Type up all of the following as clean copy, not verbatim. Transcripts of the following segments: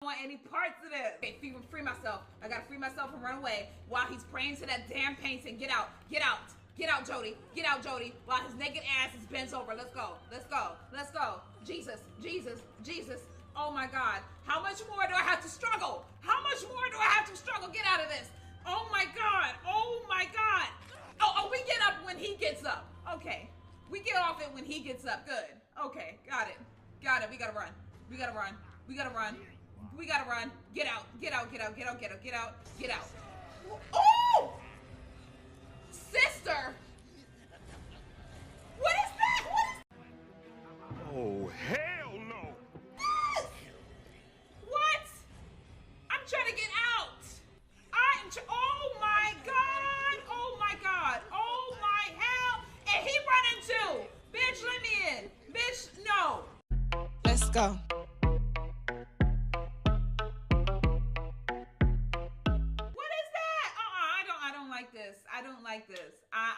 want any parts of this. Okay, free myself. I gotta free myself and run away while he's praying to that damn painting. Get out. Get out. Get out, Jody. Get out, Jody. While his naked ass is bent over. Let's go. Let's go. Let's go. Jesus. Jesus. Jesus. Oh my God. How much more do I have to struggle? How much more do I have to struggle? Get out of this. Oh my God. Oh my God. Oh, we get up when he gets up. Okay. We get off it when he gets up. Good. Okay. Got it. Got it. We gotta run. We gotta run. We gotta run. We gotta run. Get out. Get out. Get out. Get out. Get out. Get out. Get out. Oh! Sister! What is that? What is... Oh, hell no! Yes! What? I'm trying to get out. Oh my God! Oh my God! Oh my hell! And he running too! Bitch, let me in! Bitch, no! Let's go. I don't like this. I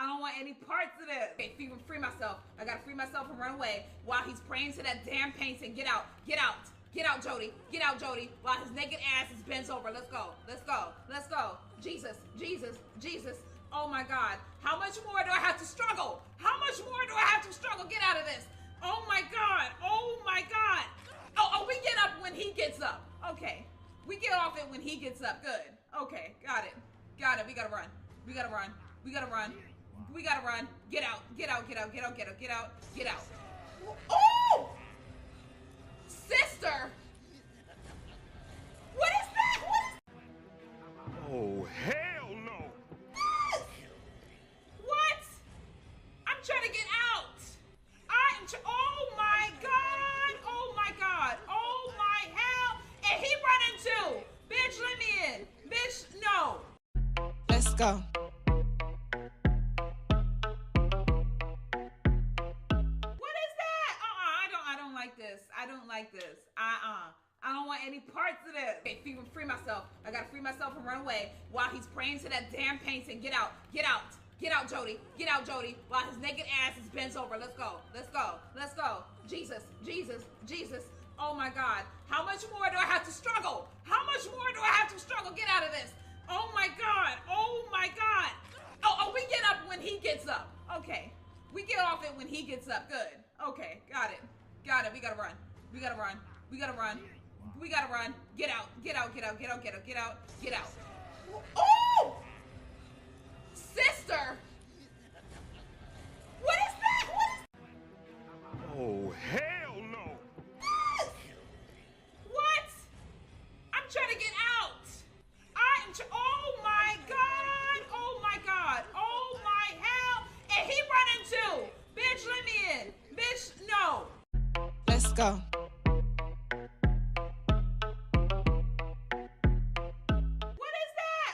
don't want any parts of this. Okay, free myself. I gotta free myself and run away while he's praying to that damn painting. Get out. Get out. Get out, Jody. Get out, Jody. While his naked ass is bent over. Let's go. Let's go. Let's go. Jesus. Jesus. Jesus. Oh my God. How much more do I have to struggle? How much more do I have to struggle? Get out of this. Oh my God. Oh my God. Oh, we get up when he gets up. Okay. We get off it when he gets up. Good. Okay. Got it. Got it. We gotta run. We gotta run. We gotta run. We gotta run. Get out. Get out. Get out. Get out. Get out. Get out. Get out. Oh! Sister! What is that? What is... Oh, hell no! Yes! What? I'm trying to get out. Oh my God! Oh my God! Oh my hell! And he running too! Bitch, let me in! Bitch, no! Let's go. What is that? I don't like this. I don't like this. I don't want any parts of this. Okay, free myself. I gotta free myself and run away while he's praying to that damn painting. Get out. Get out. Get out, Jody. Get out, Jody. While his naked ass is bent over. Let's go. Let's go. Let's go. Jesus. Jesus. Jesus. Oh my God. How much more do I have to struggle? How much more do I have to struggle? Get out of this. Oh my God. Oh my God. Oh, we get up when he gets up. Okay. We get off it when he gets up. Good. Okay. Got it. Got it. We gotta run. We gotta run. We gotta run. We gotta run. Get out. Get out. Get out. Get out. Get out. Get out. Get out. Oh! Sister! What is that? What is... Oh, hell no! Yes! What? I'm trying to get out. Oh my God! Oh my God! Oh my hell! And he running too! Bitch, let me in! Bitch, no! Let's go. What is that?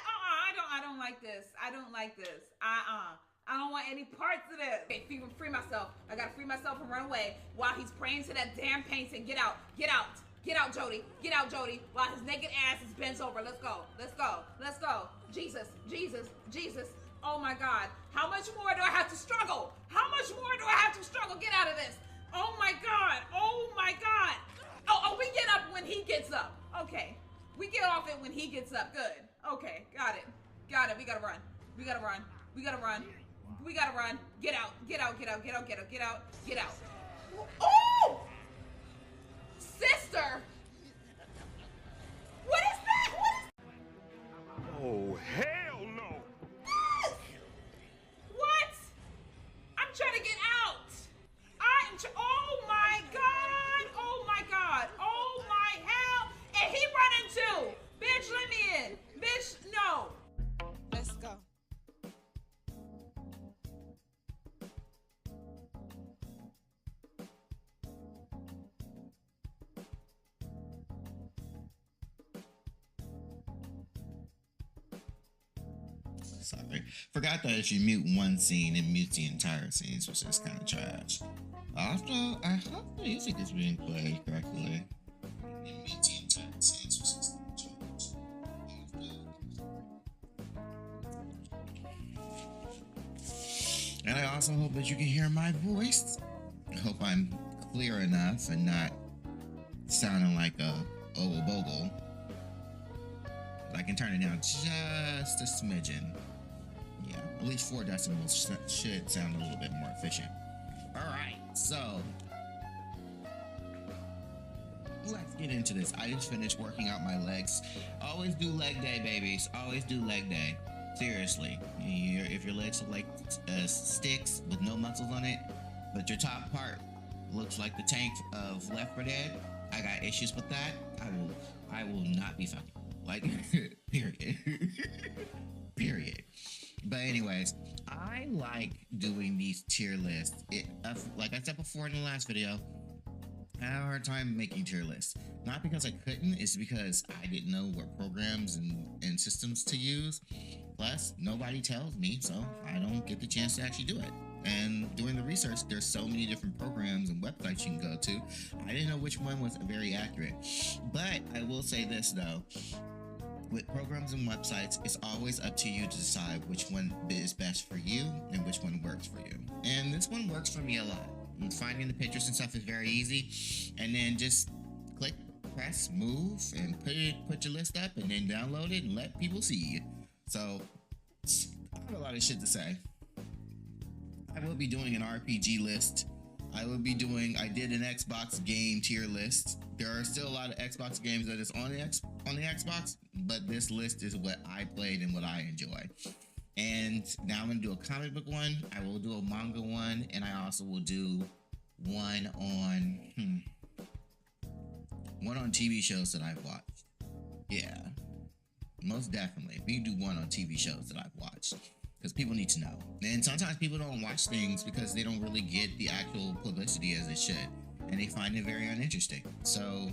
I don't like this. I don't like this. I don't want any parts of this. Okay, free myself. I gotta free myself and run away while he's praying to that damn painting. Get out. Get out. Get out, Jody. Get out, Jody. While his naked ass is bent over. Let's go. Let's go. Let's go. Jesus. Jesus. Jesus. Oh my God. How much more do I have to struggle? How much more do I have to struggle? Get out of this. Oh my God. Oh my God. Oh, we get up when he gets up. Okay. We get off it when he gets up. Good. Okay. Got it. Got it. We gotta run. We gotta run. We gotta run. We gotta run. Get out. Get out. Get out. Get out. Get out. Get out. Get out. Oh! Sister! What is that? What is... Oh, hell no! Yes! What? I'm trying to get out. Oh my God! Oh my God! Oh my hell! And he running too! Bitch, let me in! Bitch, no! Let's go. Sorry. Forgot that if you mute one scene, it mutes the entire scenes, which is kind of trash. I hope the music is being played correctly. It mutes the entire scenes, which is kind of trash. And I also hope that you can hear my voice. I hope I'm clear enough and not sounding like a Bogle. I can turn it down just a smidgen. Yeah, at least 4 decibels should sound a little bit more efficient. All right, so let's get into this. I just finished working out my legs. Always do leg day, babies. Always do leg day. Seriously, if your legs look like sticks with no muscles on it, but your top part looks like the tank of Left 4 Dead, I got issues with that. I will not be fucking like period. Period. But anyways, I like doing these tier lists. Like I said before in the last video, I had a hard time making tier lists. Not because I couldn't, it's because I didn't know what programs and systems to use. Plus, nobody tells me, so I don't get the chance to actually do it. And doing the research, there's so many different programs and websites you can go to. I didn't know which one was very accurate. But I will say this though, with programs and websites, it's always up to you to decide which one is best for you and which one works for you. And this one works for me a lot. And finding the pictures and stuff is very easy. And then just click, press, move, and put your list up, and then download it and let people see you. So I have a lot of shit to say. I will be doing an RPG list. I did an Xbox game tier list. There are still a lot of Xbox games that is on the Xbox, but this list is what I played and what I enjoy. And now I'm gonna do a comic book one. I will do a manga one, and I also will do one on TV shows that I've watched. Yeah, most definitely. We can do one on TV shows that I've watched, because people need to know. And sometimes people don't watch things because they don't really get the actual publicity as it should, and they find it very uninteresting. So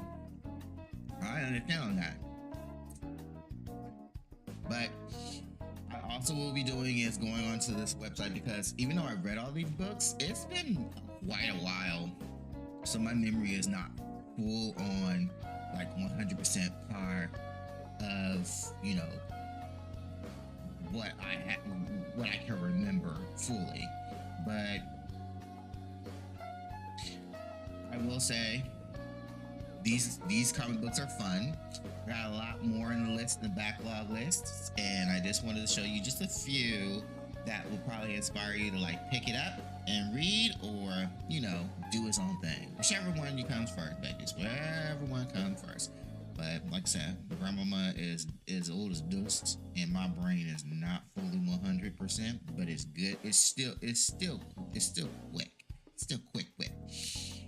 I understand that. But I also will be doing is going onto this website, because even though I've read all these books, it's been quite a while, so my memory is not full on like 100% par of, you know, what I can remember fully. But I will say these comic books are fun. Got a lot more in the list, the backlog lists, and I just wanted to show you just a few that will probably inspire you to like pick it up and read, or, you know, do its own thing. Whichever one you comes first, babies. Whichever one comes first. But like I said, grandmama is old as dust, and my brain is not fully 100%, but it's good. It's still quick. It's still quick.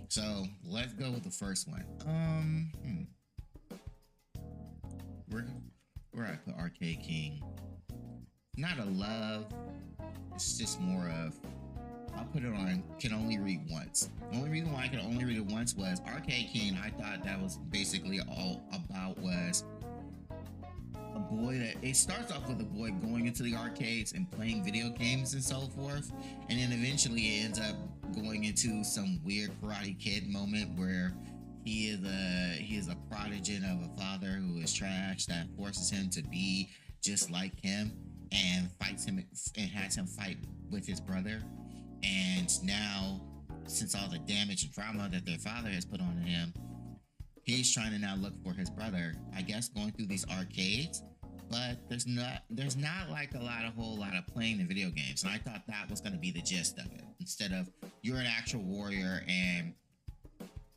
So let's go with the first one. Where I put Arcade King. Not a love. It's just more of, I'll put it on can only read once. The only reason why I could only read it once was Arcade King. I thought that was basically all about was a boy that it starts off with a boy going into the arcades and playing video games and so forth, and then eventually it ends up going into some weird Karate Kid moment where he is a prodigy of a father who is trash that forces him to be just like him, and fights him and has him fight with his brother. And now, since all the damage and trauma that their father has put on him, he's trying to now look for his brother, I guess, going through these arcades. But there's not like a whole lot of playing the video games. And I thought that was going to be the gist of it. Instead of you're an actual warrior and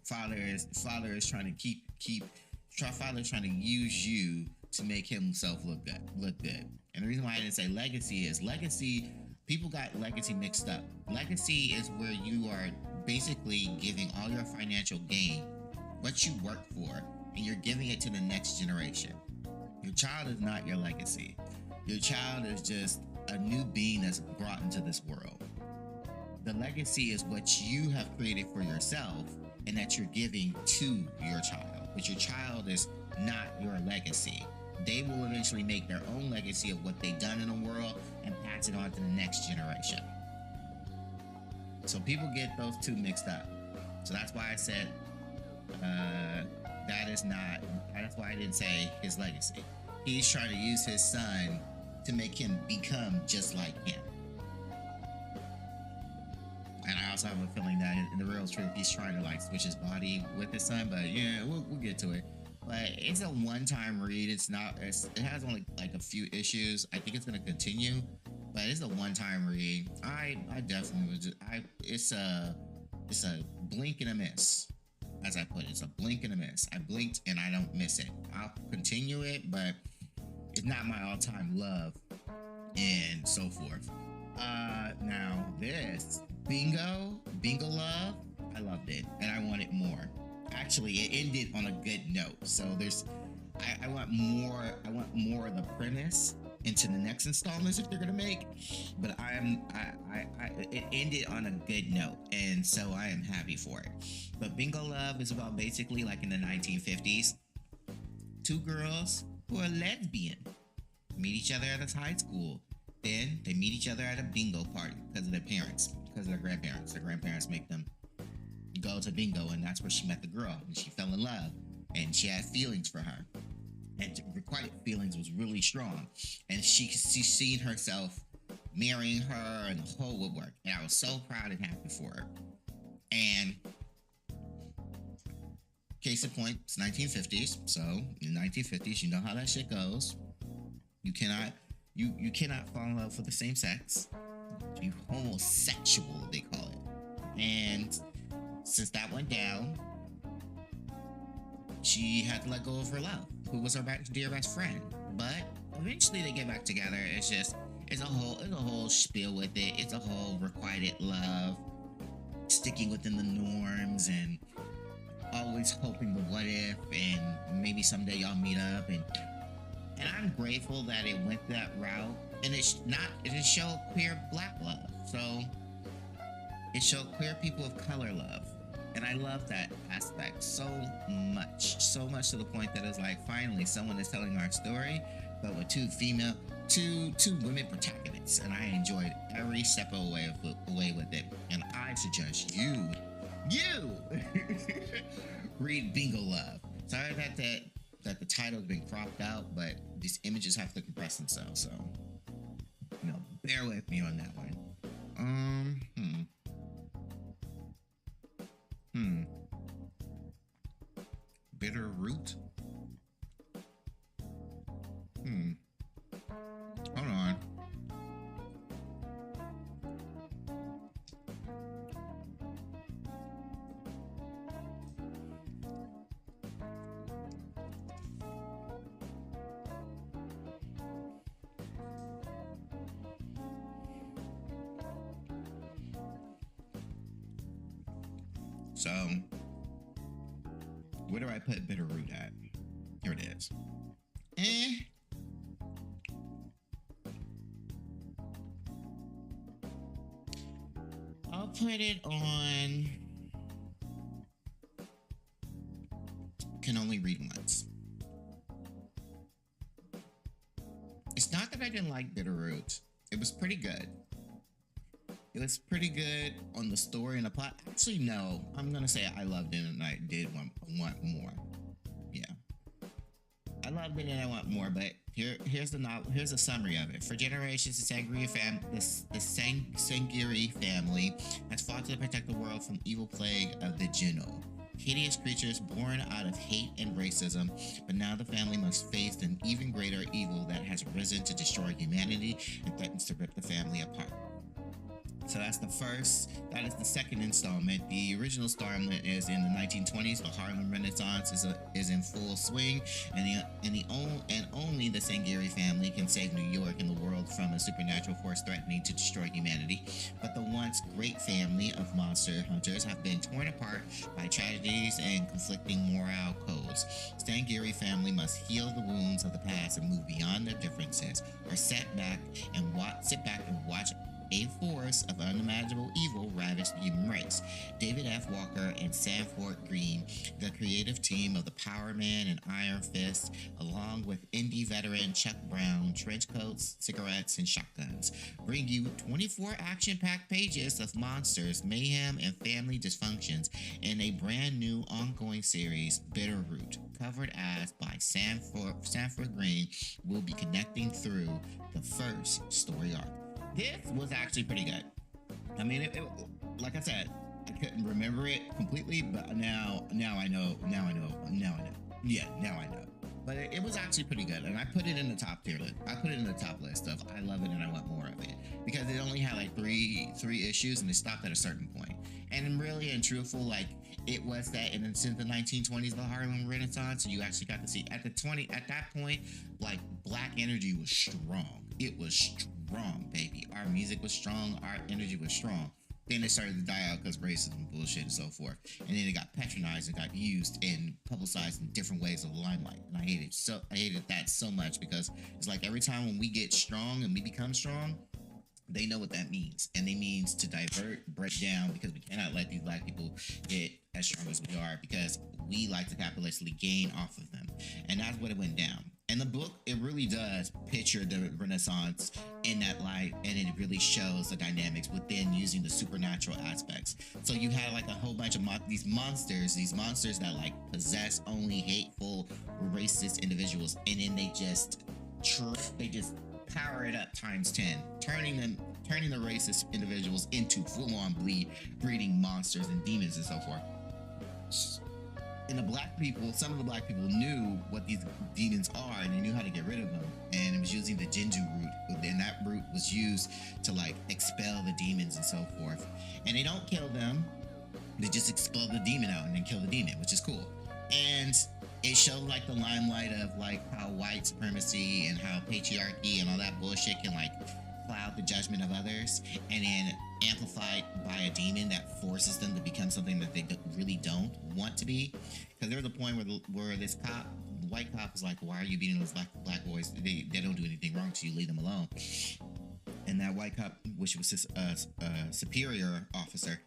father is trying to father's trying to use you to make himself look good. And the reason why I didn't say legacy is people got legacy mixed up. Legacy is where you are basically giving all your financial gain, what you work for, and you're giving it to the next generation. Your child is not your legacy. Your child is just a new being that's brought into this world. The legacy is what you have created for yourself and that you're giving to your child. But your child is not your legacy. They will eventually make their own legacy of what they've done in the world and pass it on to the next generation. So people get those two mixed up. So that's why I said that's why I didn't say his legacy. He's trying to use his son to make him become just like him. And I also have a feeling that in the real truth, he's trying to like switch his body with his son, but yeah, we'll get to it. but it's a one-time read. It has only like a few issues. I think it's gonna continue, but it's a one-time read. I definitely was. It's a blink and a miss, as I put it. It's a blink and a miss. I blinked and I don't miss it. I'll continue it, but it's not my all-time love, and so forth. Now this Bingo Love, I loved it and I wanted more. Actually, it ended on a good note. So I want more. I want more of the premise into the next installments if they're gonna make. But it ended on a good note, and so I am happy for it. But Bingo Love is about basically like in the 1950s, two girls who are lesbian meet each other at a high school. Then they meet each other at a bingo party because of their parents, because of their grandparents. Their grandparents make them go to bingo, and that's where she met the girl, and she fell in love, and she had feelings for her, and requited feelings was really strong, and she's seen herself marrying her and the whole woodwork, and I was so proud and happy for her. And case in point, it's 1950s, so in the 1950s, you know how that shit goes. You cannot fall in love with the same sex. You homosexual, they call it. And since that went down, she had to let go of her love, who was her dear best friend. But eventually they get back together. It's a whole spiel with it. It's a whole requited love, sticking within the norms, and always hoping the what if, and maybe someday y'all meet up. And I'm grateful that it went that route. And it showed queer black love. So it showed queer people of color love. And I love that aspect so much to the point that it's like, finally someone is telling our story, but with two women protagonists, and I enjoyed every step of the way with it. And I suggest you read Bingo Love. Sorry that the title's been cropped out, but these images have to compress themselves, so bear with me on that one. Bitter root. Hold on. So, where do I put bitter root at? Here it is. I'll put it on Can Only Read Once. It's not that I didn't like bitter root. It was pretty good. It was pretty good on the story and the plot. Actually, no. I'm gonna say I loved it and I did want more. Yeah, I loved it and I want more. But here's the summary of it. For generations, the Sangiri family has fought to protect the world from evil plague of the Jinno. Hideous creatures born out of hate and racism, but now the family must face an even greater evil that has risen to destroy humanity and threatens to rip the family apart. So that is the second installment. The original installment is in the 1920s. The Harlem Renaissance is in full swing, and only the Sangiri family can save New York and the world from a supernatural force threatening to destroy humanity. But the once great family of monster hunters have been torn apart by tragedies and conflicting moral codes. Sangiri family must heal the wounds of the past and move beyond their differences, or sit back and watch a force of unimaginable evil ravaged the human race. David F. Walker and Sanford Green, the creative team of The Power Man and Iron Fist, along with indie veteran Chuck Brown, trench coats, cigarettes, and shotguns, bring you 24 action-packed pages of monsters, mayhem, and family dysfunctions in a brand new ongoing series, Bitter Root, covered as by Sanford Green, will be connecting through the first story arc. This was actually pretty good. I mean, it like I said, I couldn't remember it completely, but now I know. Yeah, now I know. But it was actually pretty good, and I put it in the top tier list. I put it in the top list of I love it and I want more of it, because it only had like three issues and it stopped at a certain point. And really and truthful, like it was that since the 1920s, the Harlem Renaissance, you actually got to see at that point, like Black energy was strong. It was strong, baby. Our music was strong. Our energy was strong. Then it started to die out because racism, bullshit, and so forth. And then it got patronized and got used and publicized in different ways of the limelight. And I hated that so much, because it's like every time when we get strong and we become strong, they know what that means. And it means to break down, because we cannot let these Black people get as strong as we are, because we like to capitalistically gain off of them. And that's what it went down. And the book, it really does picture the Renaissance in that light, and it really shows the dynamics within using the supernatural aspects. So you had like a whole bunch of these monsters that like possess only hateful, racist individuals, and then they just power it up times 10, turning the racist individuals into full-on breeding monsters and demons and so forth. And some of the Black people knew what these demons are, and they knew how to get rid of them. And it was using the Jinju root, and that root was used to like expel the demons and so forth. And they don't kill them; they just expel the demon out and then kill the demon, which is cool. And it showed like the limelight of like how white supremacy and how patriarchy and all that bullshit can like cloud the judgment of others, and then amplified by a demon that forces them to become something that they really don't want to be. Because there was a point where this white cop was like, "Why are you beating those black boys? They don't do anything wrong to you. Leave them alone." And that white cop, which was his superior officer,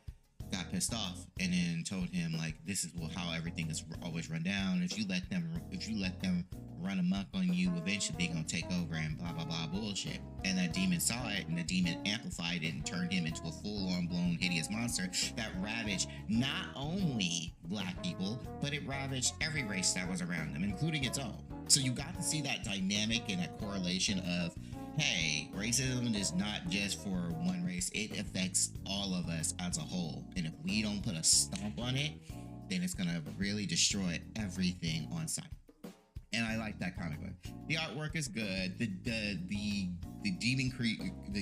got pissed off and then told him like, "This is how everything is always run down. If you let them run amok on you, eventually they're gonna take over and blah blah blah bullshit." And that demon saw it, and the demon amplified it and turned him into a full-on blown hideous monster that ravaged not only Black people, but it ravaged every race that was around them, including its own. So you got to see that dynamic and that correlation of, hey, racism is not just for one race, it affects all of us as a whole. And if we don't put a stomp on it, then it's gonna really destroy everything on sight. And I like that comic book. The artwork is good. The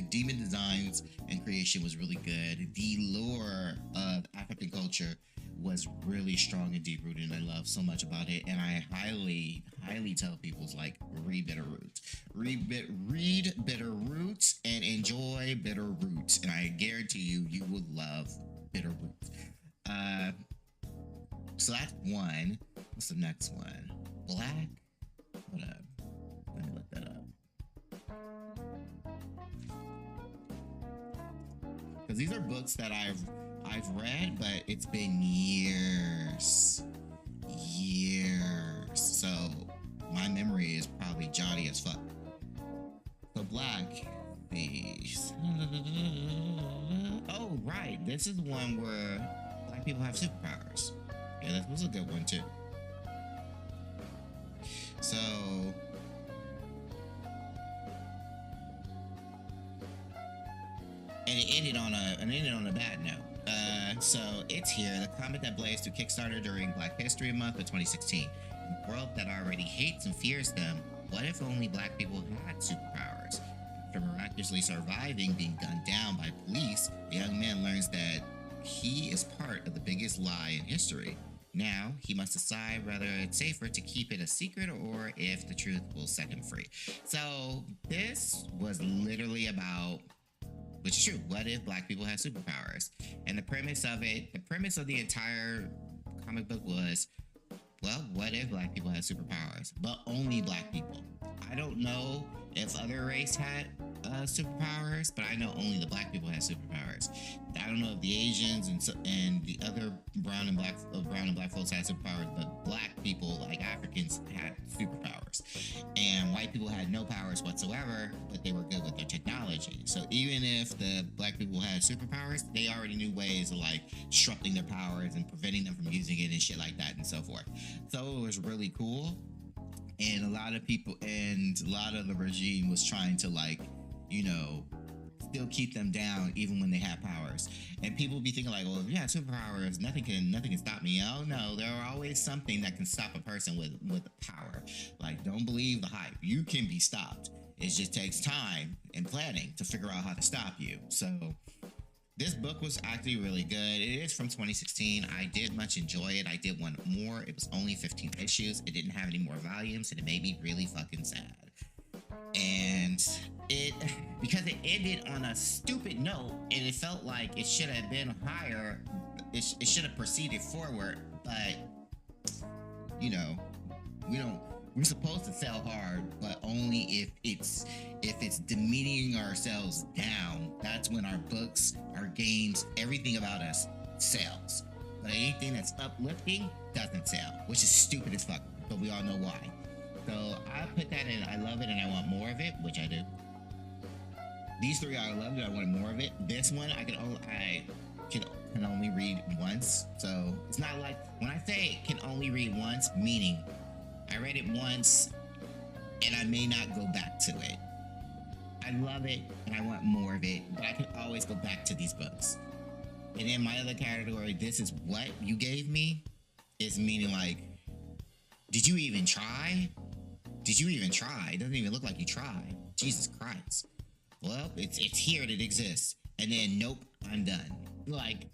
demon designs and creation was really good. The lore of African culture was really strong and deep rooted, and I love so much about it. And I highly tell people like read Bitter Roots. Read Bitter Roots and enjoy Bitter Roots, and I guarantee you will love Bitter Roots. So that's one. What's the next one? Black? Hold up. Let me look that up. Because these are books that I've read, but it's been years. So my memory is probably jotty as fuck. So Black, these. Oh, right. This is the one where Black people have superpowers. Yeah, that was a good one too. So and it ended on a bad note. So it's here, the comic that blazed through Kickstarter during Black History Month of 2016. In a world that already hates and fears them, what if only Black people had superpowers? After miraculously surviving being gunned down by police, the young man learns that he is part of the biggest lie in history. Now, he must decide whether it's safer to keep it a secret or if the truth will set him free. So, this was literally about, which is true, what if Black people had superpowers? And the premise of the entire comic book was, well, what if Black people had superpowers? But only Black people. I don't know if other race had superpowers, but I know only the Black people had superpowers. I don't know if the Asians and the other brown and black folks had superpowers, but Black people, like Africans, had superpowers. And white people had no powers whatsoever, but they were good with their technology. So even if the Black people had superpowers, they already knew ways of like disrupting their powers and preventing them from using it and shit like that and so forth. So it was really cool. And a lot of people and a lot of the regime was trying to like, still keep them down even when they have powers. And people be thinking like, well, if you have superpowers, nothing can stop me. Oh no, there are always something that can stop a person with power. Like, don't believe the hype. You can be stopped. It just takes time and planning to figure out how to stop you. So this book was actually really good. It is from 2016. I did much enjoy it. I did want more. It was only 15 issues. It didn't have any more volumes, and it made me really fucking sad. And because it ended on a stupid note, and it felt like it should have been higher. It should have proceeded forward, but we're supposed to sell hard, but only if it's demeaning ourselves down. That's when our books, our games, everything about us sells. But anything that's uplifting doesn't sell, which is stupid as fuck, but we all know why. So I put that in. I love it and I want more of it, which I do. These three I loved it. I wanted more of it. This one I can only read once. So it's not like when I say can only read once, meaning I read it once and I may not go back to it. I love it and I want more of it, but I can always go back to these books. And in my other category, this is what you gave me, is meaning like, did you even try? Did you even try? It doesn't even look like you tried. Jesus Christ. Well, it's here and it exists. And then, nope, I'm done. Like,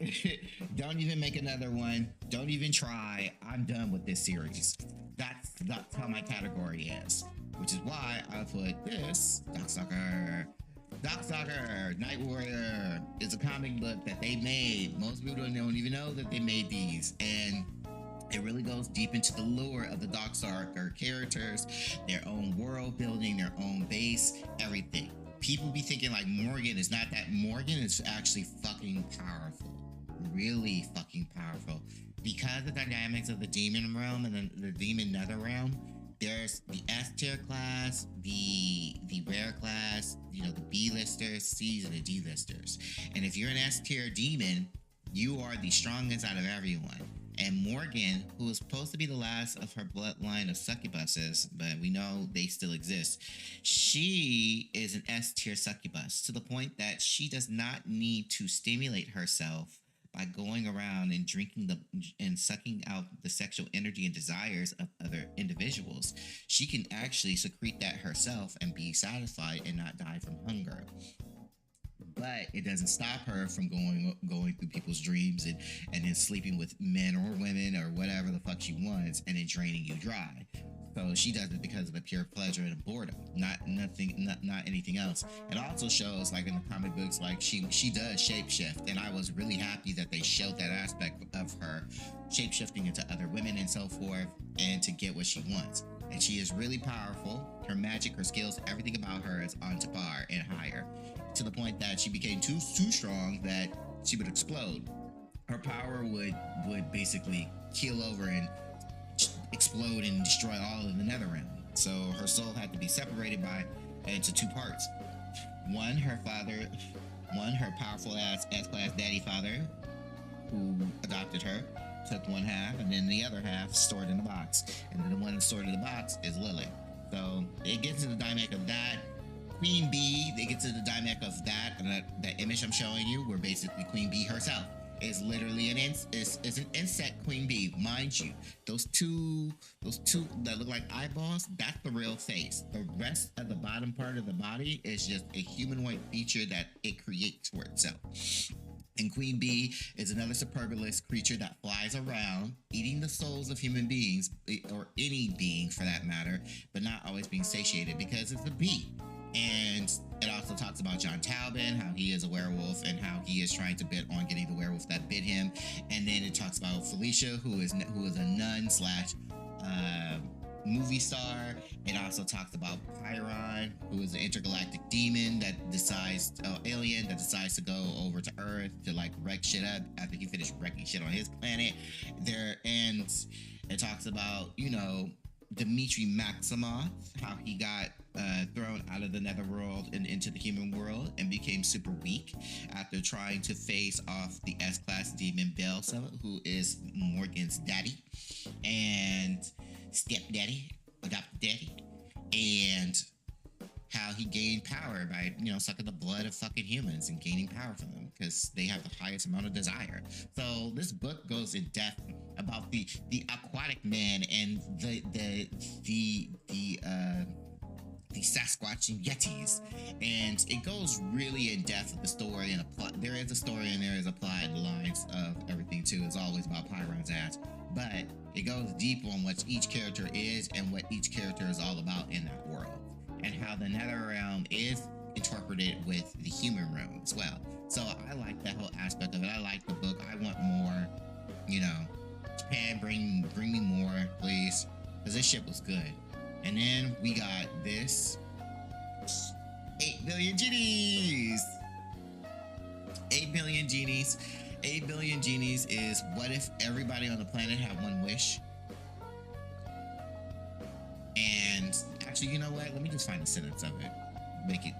don't even make another one. Don't even try. I'm done with this series. That's how my category is. Which is why I put this, Darkstalker. Darkstalker, Night Warrior, is a comic book that they made. Most people don't even know that they made these. And it really goes deep into the lore of the Darkstalker characters, their own world building, their own base, everything. People be thinking like Morgan is not that. Morgan is actually fucking powerful. Really fucking powerful. Because of the dynamics of the demon realm and the demon nether realm, there's the S tier class, the rare class, the B-listers, C's, and the D-listers. And if you're an S tier demon, you are the strongest out of everyone. And Morgan, who is supposed to be the last of her bloodline of succubuses, but we know they still exist, she is an S tier succubus to the point that she does not need to stimulate herself by going around and drinking and sucking out the sexual energy and desires of other individuals. She can actually secrete that herself and be satisfied and not die from hunger. But it doesn't stop her from going through people's dreams and then sleeping with men or women or whatever the fuck she wants and then draining you dry. So she does it because of the pure pleasure and boredom, not anything else. It also shows, like in the comic books, like she does shapeshift, and I was really happy that they showed that aspect of her shapeshifting into other women and so forth, and to get what she wants. And she is really powerful. Her magic, her skills, everything about her is on to par and higher, to the point that she became too strong that she would explode. Her power would basically keel over and explode and destroy all of the nether realm. So her soul had to be separated into two parts. One, her powerful ass S-class daddy father, who adopted her, took one half, and then the other half stored in the box. And then the one stored in the box is Lily. So it gets to the dynamic of that. Queen Bee, they get to the dynamic of that, and that image I'm showing you, where basically Queen Bee herself is literally an insect queen bee, mind you. Those two that look like eyeballs, that's the real face. The rest of the bottom part of the body is just a humanoid feature that it creates for itself. And Queen Bee is another superbulous creature that flies around, eating the souls of human beings, or any being for that matter, but not always being satiated because it's a bee. And it also talks about John Talbot, how he is a werewolf and how he is trying to bid on getting the werewolf that bit him. And then it talks about Felicia, who is a nun / movie star. It also talks about Pyron, who is an intergalactic demon alien that decides to go over to Earth to like wreck shit up after he finished wrecking shit on his planet. And it talks about, Dmitry Maximoff, how he got thrown out of the netherworld and into the human world and became super weak after trying to face off the S-class demon Belsa, who is Morgan's daddy and stepdaddy, adopted daddy, and how he gained power by, sucking the blood of fucking humans and gaining power from them because they have the highest amount of desire. So this book goes in depth about the aquatic man and the Sasquatch and Yetis, and it goes really in depth with the story and a plot. There is a story and there is a plot and lines of everything too. It's always about Pyron's ass, but it goes deep on what each character is and what each character is all about in that world, and how the nether realm is interpreted with the human realm as well. So I like that whole aspect of it. I like the book. I want more. Japan, bring me more, please, because this shit was good. And then we got this 8 billion genies. 8 billion genies. 8 billion genies is what if everybody on the planet had one wish? And actually, you know what? Let me just find a sentence of it. Make it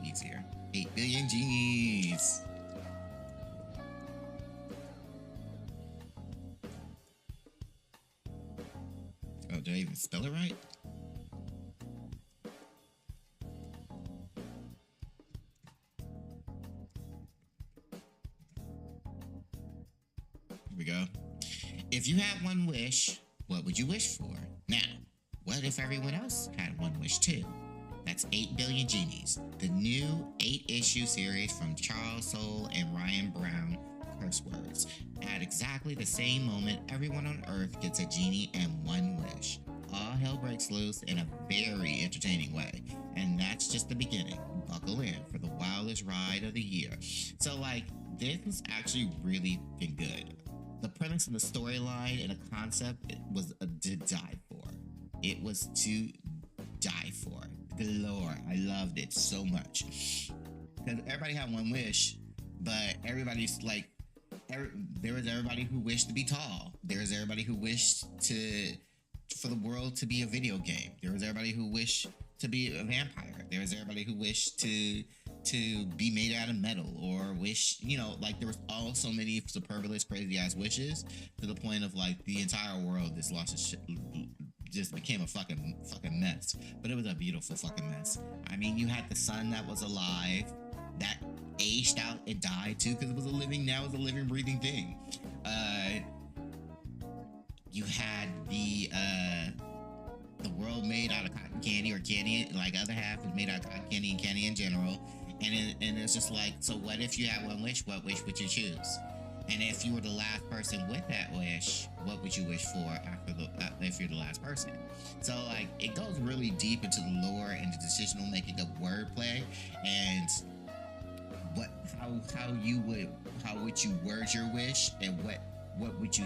easier. 8 billion genies. Oh, did I even spell it right? Here we go. If you had one wish, what would you wish for? Now, what if everyone else had one wish too? That's 8 billion genies, the new 8-issue series from Charles Soule and Ryan Brown. Curse words. At exactly the same moment, everyone on Earth gets a genie and one wish. All hell breaks loose in a very entertaining way, and that's just the beginning. Buckle in for the wildest ride of the year. So, this was actually really good. The premise of the storyline and the concept was to die for. It was to die for. Galore. I loved it so much. Because everybody had one wish, but everybody's there was everybody who wished to be tall. There was everybody who wished for the world to be a video game. There was everybody who wished to be a vampire. There was everybody who wished to be made out of metal, or wish, there was all so many superfluous, crazy ass wishes, to the point of the entire world just lost its shit, just became a fucking mess. But it was a beautiful fucking mess. I mean, you had the sun that was alive, that aged out and died too, because it was a living breathing thing. You had the world made out of cotton candy, or candy, other half is made out of cotton candy and candy in general. And it's just so what if you had one wish? What wish would you choose? And if you were the last person with that wish, what would you wish for if you're the last person? So it goes really deep into the lore and the decisional making of wordplay, and how would you word your wish, and what would you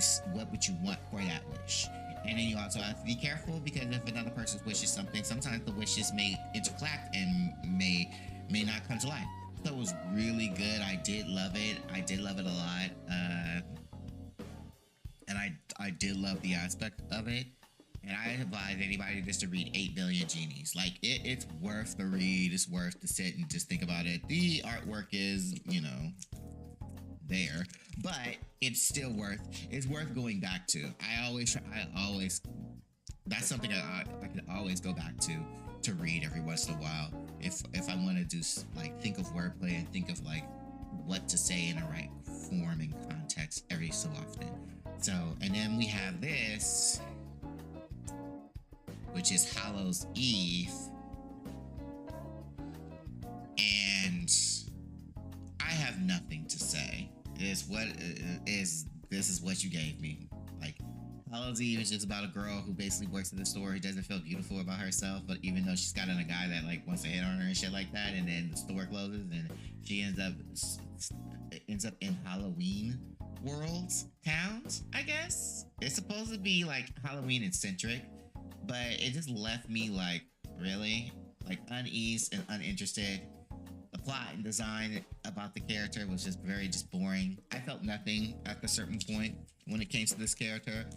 want for that wish? And then you also have to be careful, because if another person's wish is something, sometimes the wishes may interconnect and may not come to life. So it was really good. I did love it. I did love it a lot. And I did love the aspect of it. And I advise anybody just to read 8 billion genies. It's worth the read. It's worth to sit and just think about it. The artwork is, there, but it's worth going back to. I always that's something I can always go back to read every once in a while if I want to do think of wordplay and think of what to say in the right form and context every so often. So, and then we have this, which is Hallows Eve, and I have nothing to say. This is what you gave me. Hallows Eve is just about a girl who basically works in the store, who doesn't feel beautiful about herself, but even though she's got a guy that wants to hit on her and shit like that, and then the store closes and she ends up in Halloween towns, I guess. It's supposed to be Halloween eccentric, but it just left me really uneased and uninterested. The plot and design about the character was just very boring. I felt nothing at a certain point when it came to this character.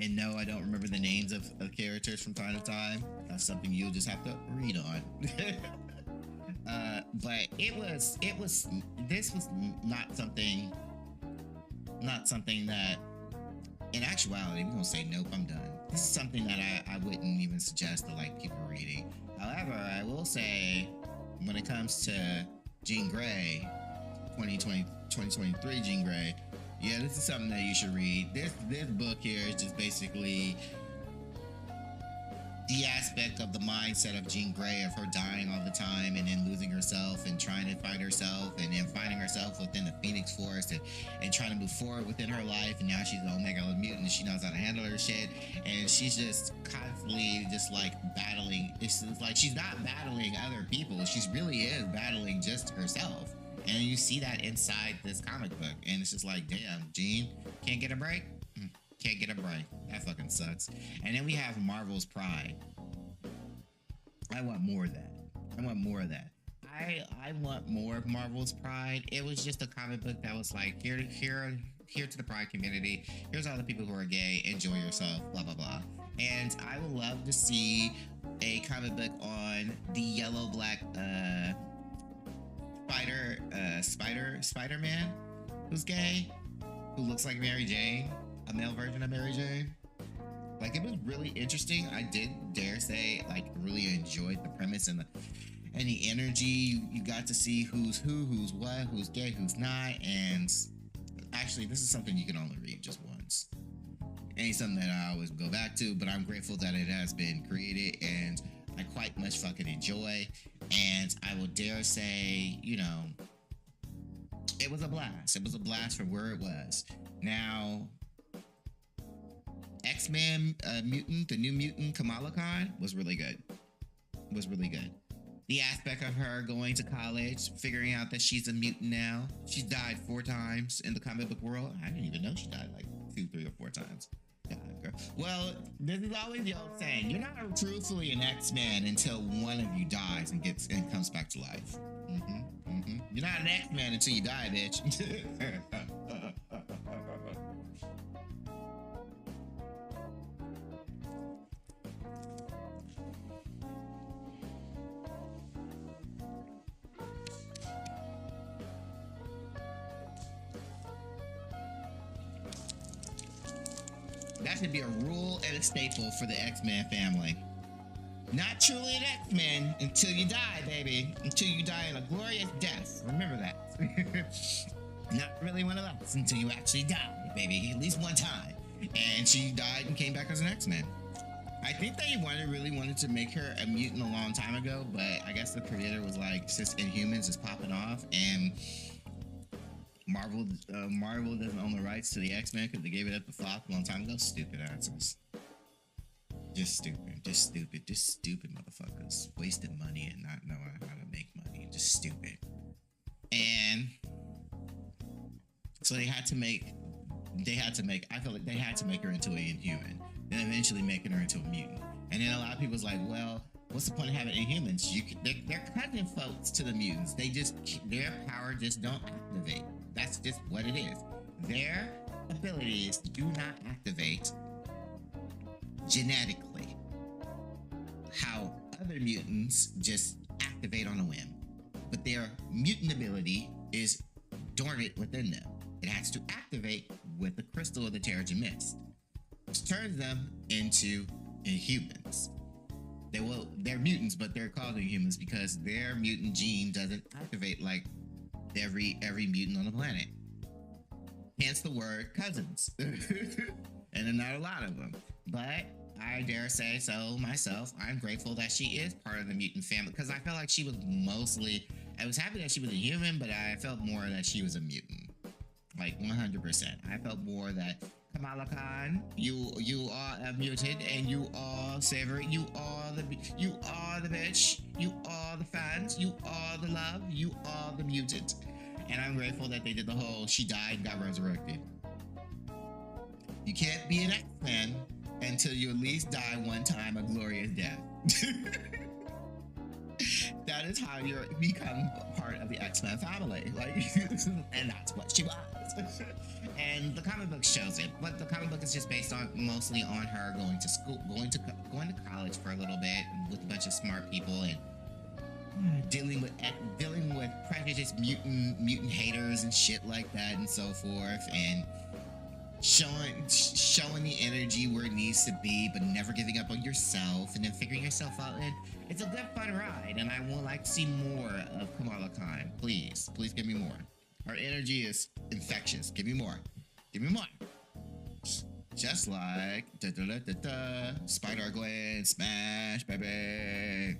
And no, I don't remember the names of characters from time to time. That's something you'll just have to read on. But this was not something that, in actuality, we're gonna say nope, I'm done. This is something that I wouldn't even wouldn't suggest to like people reading. However, I will say when it comes to Jean Grey, 2023 Jean Grey, yeah, this is something that you should read. This book here is just basically the aspect of the mindset of Jean Grey, of her dying all the time and then losing herself and trying to find herself and then finding herself within the Phoenix Forest and trying to move forward within her life. And now she's an Omega mutant and she knows how to handle her shit. And she's just constantly just like battling. It's like she's not battling other people. She really is battling just herself. And you see that inside this comic book. And it's just like, damn, Jean, can't get a break? Can't get a break. That fucking sucks. And then we have Marvel's Pride. I want more of that. I want more of that. I want more of Marvel's Pride. It was just a comic book that was like, here to the Pride community. Here's all the people who are gay. Enjoy yourself. Blah blah blah. And I would love to see a comic book on the yellow black Spider-Man who's gay, who looks like Mary Jane. A male version of Mary Jane. Like, it was really interesting. I did dare say, like, really enjoyed the premise and the energy. You got to see who's who, who's what, who's gay, who's not. And actually, this is something you can only read just once. Ain't something that I always go back to, but I'm grateful that it has been created and I quite much fucking enjoy. And I will dare say, you know, it was a blast. It was a blast from where it was. Now, X-Men mutant, the new mutant Kamala Khan was really good. Was really good. The aspect of her going to college, figuring out that she's a mutant now. She died 4 times in the comic book world. I didn't even know she died like 2, 3, or 4 times. God, girl. Well, this is always the old saying. You're not truthfully an X-Man until one of you dies and comes back to life. You're not an X-Man until you die, bitch. That should be a rule and a staple for the X-Men family. Not truly an X-Men until you die, baby. Until you die in a glorious death. Remember that. Not really one of us until you actually die, baby. At least one time. And she died and came back as an X-Men. I think they really wanted to make her a mutant a long time ago, but I guess the creator was like, since Inhumans is popping off, and Marvel doesn't own the rights to the X-Men because they gave it up to Fox a long time ago. Stupid assholes. Just stupid motherfuckers. Wasting money and not knowing how to make money. Just stupid. And so I feel like they had to make her into an Inhuman. Then eventually making her into a mutant. And then a lot of people's like, well, what's the point of having Inhumans? They're cousin folks to the mutants. Their power just don't activate. That's just what it is. Their abilities do not activate genetically how other mutants just activate on a whim. But their mutant ability is dormant within them. It has to activate with the crystal of the Terrigen Mist, which turns them into Inhumans. They're mutants, but they're called Inhumans because their mutant gene doesn't activate like every mutant on the planet. Hence the word cousins. And there are not a lot of them. But I dare say so myself. I'm grateful that she is part of the mutant family because I felt like she was I was happy that she was a human, but I felt more that she was a mutant. Like 100%. I felt more that Kamala Khan, you are a mutant and you are savory. You are the bitch. You are the fans. You are the love. You are the mutant. And I'm grateful that they did the whole she died and got resurrected. You can't be an X-Men until you at least die one time a glorious death. That is how you become part of the X-Men family. Like, and that's what she was. And the comic book shows it, but the comic book is just based on mostly on her going to school, going to college for a little bit with a bunch of smart people and dealing with prejudiced mutant haters and shit like that and so forth. And showing the energy where it needs to be, but never giving up on yourself, and then figuring yourself out. And it's a good fun ride, and I would like to see more of Kamala Khan. Please give me more. Her energy is infectious. Give me more. Give me more. Just like Spider-Gwen Smash, baby.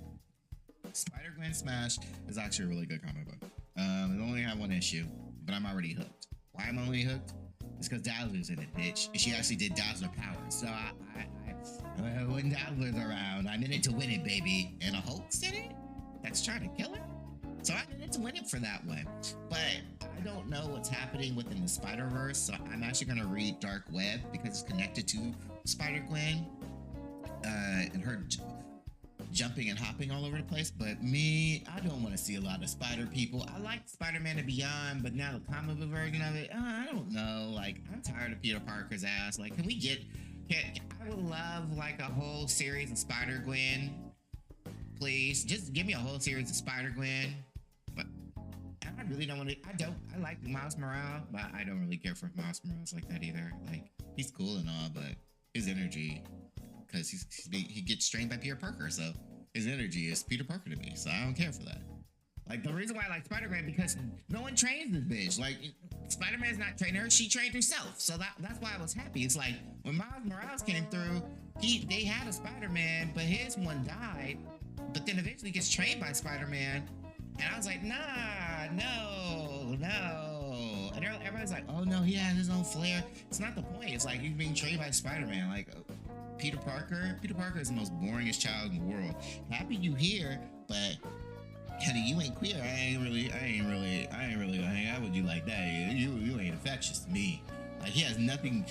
Spider-Gwen Smash is actually a really good comic book. It only have one issue, but I'm already hooked. Why am I only hooked? It's because Dazzler's in it, bitch. And she actually did Dazzler powers. So when Dazzler's around, I'm in it to win it, baby. And a Hulk's in it that's trying to kill her. So I'm in it to win it for that one. But I don't know what's happening within the Spider-Verse, so I'm actually going to read Dark Web because it's connected to Spider-Gwen and her jumping and hopping all over the place. But me, I don't want to see a lot of spider people. I like Spider-Man and Beyond, but now the comic book version of it, I don't know. Like, I'm tired of Peter Parker's ass. Like, can we get... I would love, like, a whole series of Spider-Gwen. Please. Just give me a whole series of Spider-Gwen. But I really don't want to... I like Miles Morales, but I don't really care for Miles Morales like that either. Like, he's cool and all, but his energy... Because he gets trained by Peter Parker, so his energy is Peter Parker to me, so I don't care for that. Like, the reason why I like Spider-Man, because no one trains this bitch. Like, Spider-Man's not training her, she trained herself, so that's why I was happy. It's like, when Miles Morales came through, they had a Spider-Man, but his one died, but then eventually gets trained by Spider-Man, and I was like, nah, no. And everybody's like, oh no, he has his own flair. It's not the point. It's like, he's being trained by Spider-Man. Like, Peter Parker is the most boringest child in the world. Happy you here, but honey, you ain't queer. I ain't really gonna hang out with you like that. You ain't infectious to me. Like, he has nothing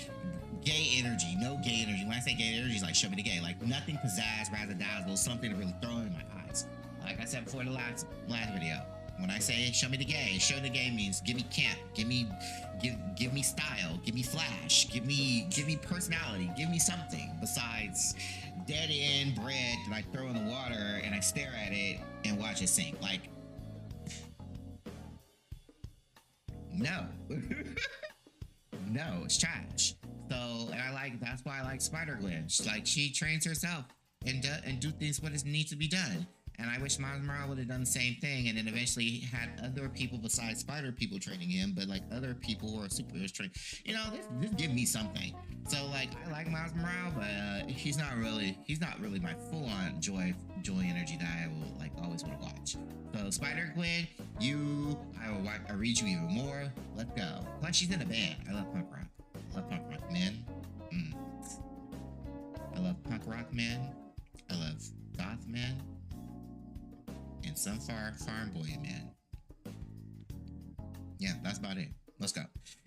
gay energy, no gay energy. When I say gay energy, it's like, show me the gay. Like, nothing pizzazz, razzle dazzle, something to really throw in my eyes. Like I said before in the last video, when I say show me the gay, show the gay means give me camp, give me style, give me flash, give me personality, give me something besides dead end bread that I throw in the water and I stare at it and watch it sink. Like, no. No, it's trash. So, and that's why I like Spider-Gwen. Like, she trains herself and do things what needs to be done. And I wish Miles Morales would have done the same thing, and then eventually had other people besides Spider people training him, but like other people who are superheroes training. You know, this give me something. So like, I like Miles Morales, but he's not really my full-on joy energy that I will like always want to watch. So Spider-Gwen, I read you even more. Let's go. Plus she's in a band. I love punk rock. I love punk rock, man. I love punk rock, man. I love goth, man. And some farm boy, man. Yeah, that's about it. Let's go.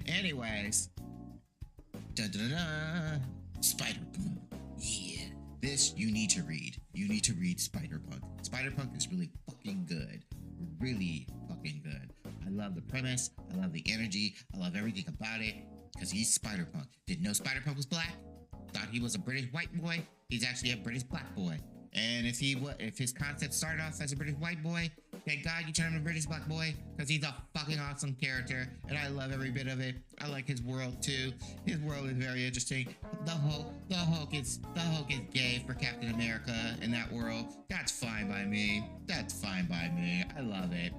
Anyways. Spider-Punk. Yeah. This you need to read. You need to read Spider-Punk. Spider-Punk is really fucking good. Really fucking good. I love the premise. I love the energy. I love everything about it. Because he's Spider-Punk. Didn't know Spider-Punk was black. Thought he was a British white boy. He's actually a British black boy. And if his concept started off as a British white boy, thank God you turned him a British black boy, because he's a fucking awesome character, and I love every bit of it. I like his world too. His world is very interesting. The Hulk is gay for Captain America in that world. That's fine by me. That's fine by me. I love it.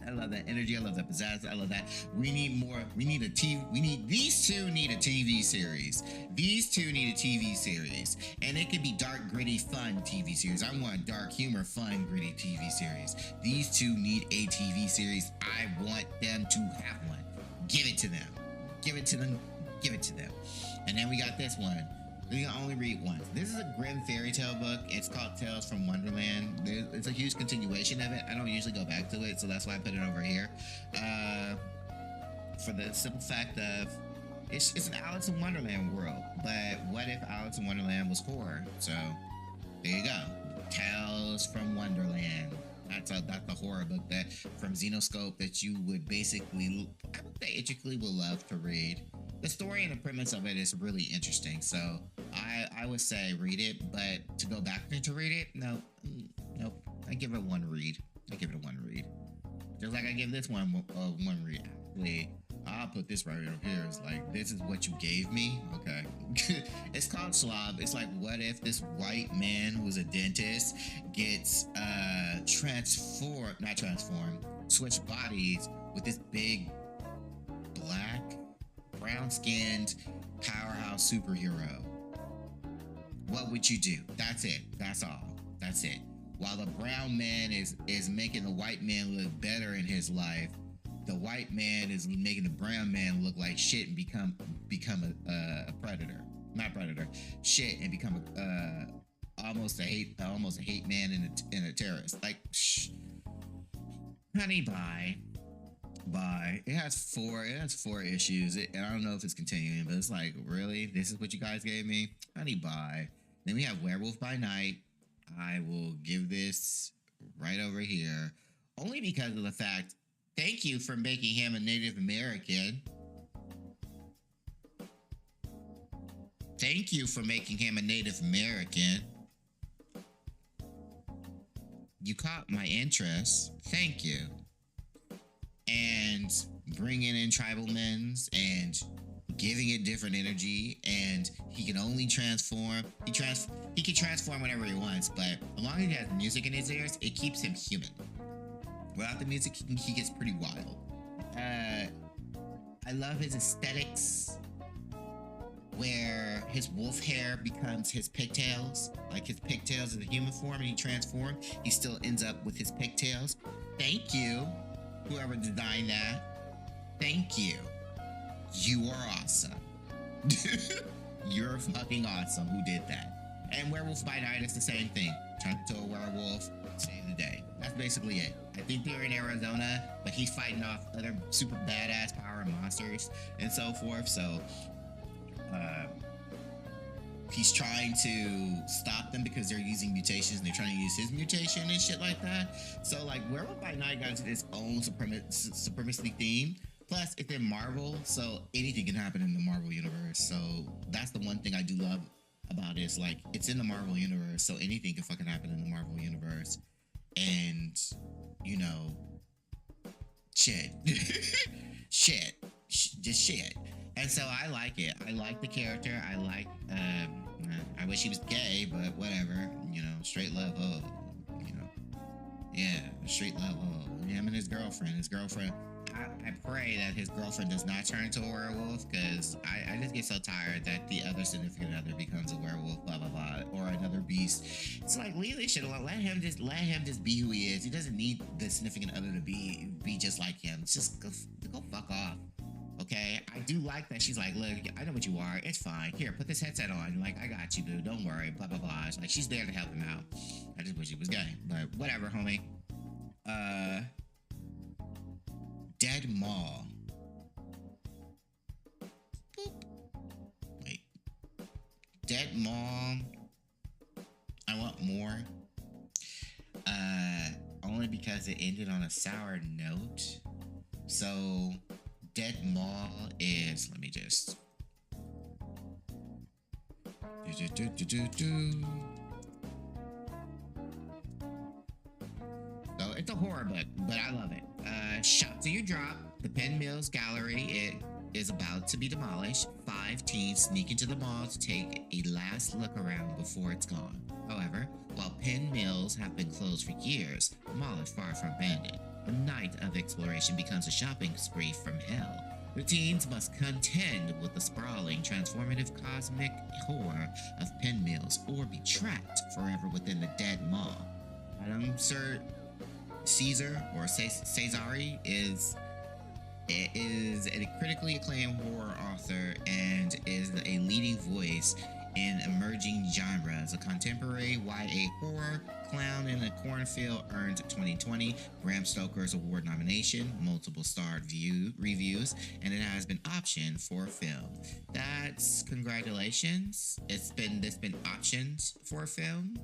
I love that energy. I love that pizzazz. I love that. We need more. These two need a TV series. These two need a TV series. And it could be dark, gritty, fun TV series. I want dark humor, fun, gritty TV series. These two need a TV series. I want them to have one. Give it to them. Give it to them. Give it to them. And then we got this one. You can only read once. This is a grim fairy tale book. It's called Tales from Wonderland. It's a huge continuation of it. I don't usually go back to it, so that's why I put it over here. For the simple fact of, it's an Alice in Wonderland world. But what if Alice in Wonderland was horror? So, there you go. Tales from Wonderland. That's a horror book that from Xenoscope that you would basically, I would say, intricately will love to read. The story and the premise of it is really interesting, so I would say read it, but to go back and to read it, nope. I give it one read. Just like I give this one one read. Actually, I'll put this right over here. It's like, this is what you gave me? Okay. It's called slob. It's like, what if this white man who's a dentist gets switched bodies with this big black, brown-skinned powerhouse superhero? What would you do? That's it. That's all. That's it. While the brown man is making the white man look better in his life, the white man is making the brown man look like shit and become a predator. Not predator. Shit, and become almost a hate man and a terrorist. Like, shh. Honey, bye. It has four issues. And I don't know if it's continuing, but it's like, really? This is what you guys gave me? Honey, bye. Then we have Werewolf by Night. I will give this right over here. Only because of the fact, thank you for making him a Native American. Thank you for making him a Native American. You caught my interest. Thank you. And bringing in tribal men's and giving it different energy, and he can only transform. He can transform whenever he wants, but as long as he has music in his ears, it keeps him human. Without the music, he gets pretty wild. I love his aesthetics, where his wolf hair becomes his pigtails. Like, his pigtails in the human form, and he transforms. He still ends up with his pigtails. Thank you, whoever designed that. Thank you. You are awesome. You're fucking awesome who did that. And Werewolf by Night is the same thing. Turn into a werewolf, save the day. That's basically it. I think they're in Arizona, but he's fighting off other super badass power monsters and so forth. So, he's trying to stop them because they're using mutations and they're trying to use his mutation and shit like that. So, like, Werewolf by Night got its own supremacy theme. Plus, it's in Marvel, so anything can happen in the Marvel universe. So that's the one thing I do love about it. Is like, it's in the Marvel universe, so anything can fucking happen in the Marvel universe. And, you know, shit. Just shit. And so I like it. I like the character. I like, I wish he was gay, but whatever. You know, straight love, you know. Yeah, straight love, him and his girlfriend. I pray that his girlfriend does not turn into a werewolf, because I just get so tired that the other significant other becomes a werewolf, blah blah blah, or another beast. It's like, leave this shit alone. Let him just be who he is. He doesn't need the significant other to be just like him. Just go fuck off. Okay, I do like that she's like, look, I know what you are. It's fine. Here, put this headset on. Like, I got you, boo. Don't worry. Blah blah blah. It's like, she's there to help him out. I just wish he was gay, but whatever, homie. Dead Maw. Boop. Wait. Dead Maw. I want more. Only because it ended on a sour note. So, Dead Maw is, let me just. So, it's a horror book, but I love it. Shot to your drop. The Penn Mills Gallery is about to be demolished. 5 teens sneak into the mall to take a last look around before it's gone. However, while Penn Mills have been closed for years, the mall is far from abandoned. The night of exploration becomes a shopping spree from hell. The teens must contend with the sprawling, transformative cosmic horror of Penn Mills, or be trapped forever within the dead mall. Sir Caesar, or Cesare, is a critically acclaimed horror author and is a leading voice in emerging genres. A contemporary YA horror, Clown in a Cornfield earned 2020 Bram Stoker's Award nomination, multiple starred reviews, and it has been optioned for a film. That's congratulations. It's been options for a film.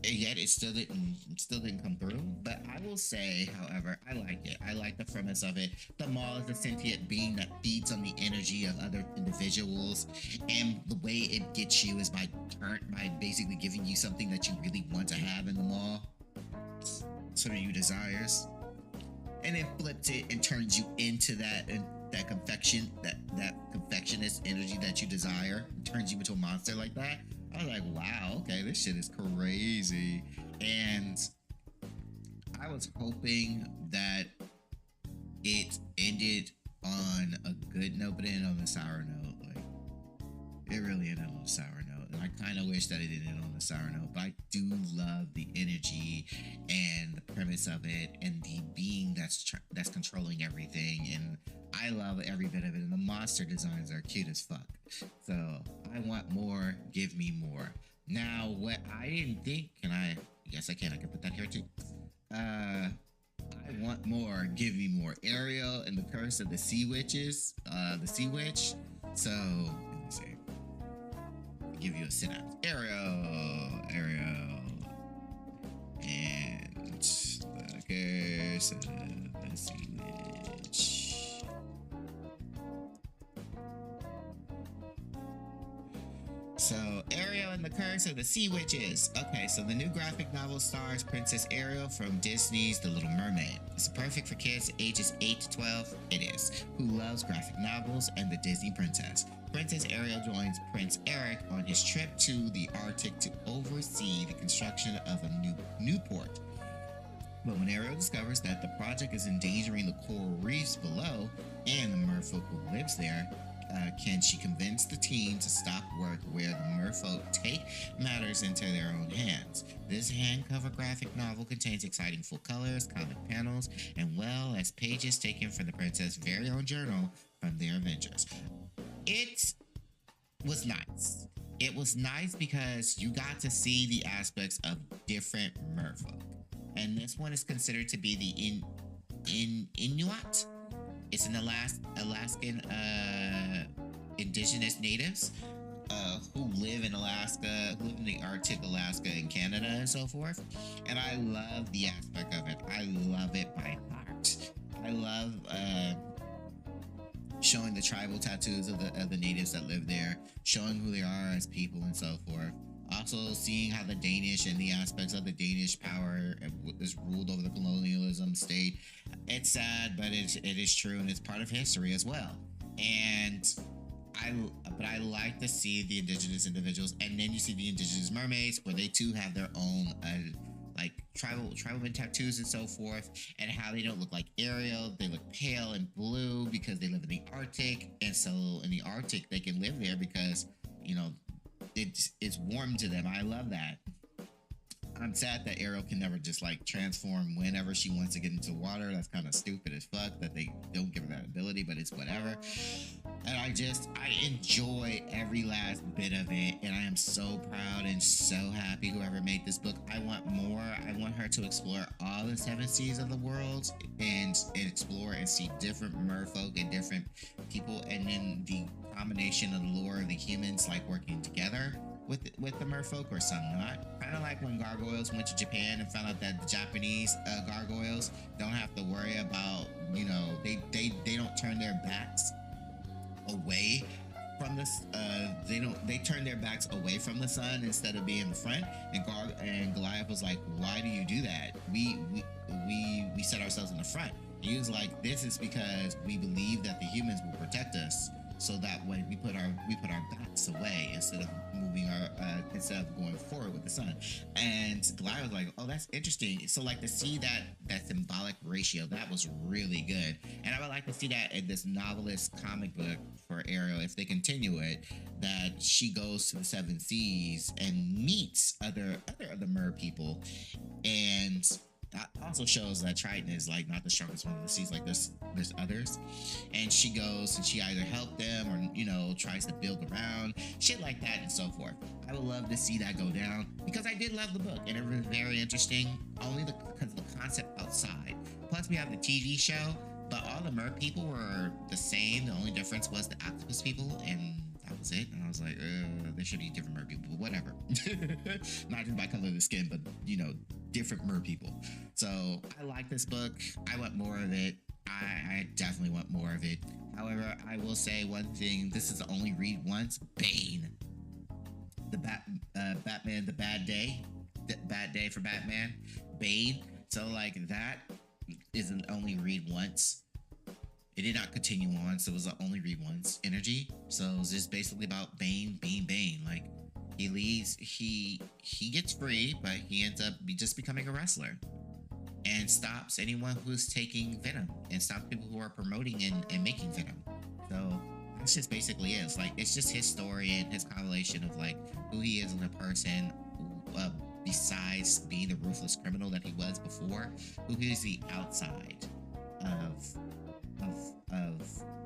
Yet it still didn't come through. But I will say, however, I like it. I like the premise of it. The mall is a sentient being that feeds on the energy of other individuals, and the way it gets you is by basically giving you something that you really want to have in the mall. Some of you desires. and then flips it and turns you into that that confectionist energy that you desire, turns you into a monster like that. I was like, wow, okay, this shit is crazy. And I was hoping that it ended on a good note, but it ended on a sour note. Like, it really ended on a sour note. And I kind of wish that it ended on a sour note, but I do love the energy and the premise of it and the being that's controlling everything. And I love every bit of it. And the monster designs are cute as fuck. So I want more. Give me more. Now, what I didn't think, yes, I can put that here too. I want more. Give me more. Ariel and the Curse of the Sea Witches. The Sea Witch. So, let me see. Give you a synopsis. Ariel. And the Curse of the Sea Witch. So, Ariel and the Curse of the Sea Witches. Okay, so the new graphic novel stars Princess Ariel from Disney's The Little Mermaid. It's perfect for kids ages 8 to 12, it is, who loves graphic novels and the Disney princess. Princess Ariel joins Prince Eric on his trip to the Arctic to oversee the construction of a new port. But when Ariel discovers that the project is endangering the coral reefs below and the merfolk who lives there, can she convince the team to stop work where the merfolk take matters into their own hands? This hand-cover graphic novel contains exciting full colors, comic panels, and well as pages taken from the princess' very own journal from their adventures. It was nice. It was nice because you got to see the aspects of different merfolk. And this one is considered to be the Inuit. It's an Alaskan indigenous natives who live in Alaska, who live in the Arctic, Alaska, and Canada, and so forth. And I love the aspect of it. I love it by heart. I love showing the tribal tattoos of the natives that live there, showing who they are as people, and so forth. Also seeing how the Danish and the aspects of the Danish power is ruled over the colonialism state. It's sad, but it is true, and it's part of history as well. And I like to see the indigenous individuals, and then you see the indigenous mermaids, where they too have their own like tribal tattoos and so forth, and how they don't look like Ariel. They look pale and blue because they live in the Arctic, and so in the Arctic they can live there because, you know, it's warm to them. I love that. I'm sad that Ariel can never just like transform whenever she wants to get into the water. That's kind of stupid as fuck that they don't give her that ability, but it's whatever. And I enjoy every last bit of it, and I am so proud and so happy whoever made this book. I want more. I want her to explore all the 7 seas of the world and explore and see different merfolk and different people, and then the combination of the lore of the humans like working together with the merfolk, or some not. Kind of like when gargoyles went to Japan and found out that the Japanese gargoyles don't have to worry about, you know, they don't turn their backs away from this. They turn their backs away from the sun instead of being in the front. And Goliath was like, "Why do you do that? We set ourselves in the front." And he was like, "This is because we believe that the humans will protect us." So that way we put our backs away instead of instead of going forward with the sun. And Goliath was like, "Oh, that's interesting." So like to see that symbolic ratio, that was really good. And I would like to see that in this novelist comic book for Ariel, if they continue it, that she goes to the 7 seas and meets other mer people, and that also shows that Triton is like not the strongest one of the seas. Like there's others, and she goes and she either helps them or, you know, tries to build around shit like that and so forth. I would love to see that go down because I did love the book and it was very interesting. Only because of the concept outside. Plus we have the TV show, but all the mer people were the same. The only difference was the octopus people, and that was it. And I was like, there should be different mer people, but whatever. Not just by color of the skin, but, you know, different mer people. So I like this book. I want more of it. I definitely want more of it. However, I will say one thing. This is the only read once. Bane. Batman, the bad day. Bad day for Batman. Bane. So like that is an only read once. It did not continue on, so it was an only read once energy. So it was just basically about Bane being Bane. Like, he leaves, he gets free, but he ends up just becoming a wrestler and stops anyone who's taking Venom and stops people who are promoting and making Venom. So that's just basically it. It's like, it's just his story and his correlation of like who he is as a person, besides being the ruthless criminal that he was before, who is the outside of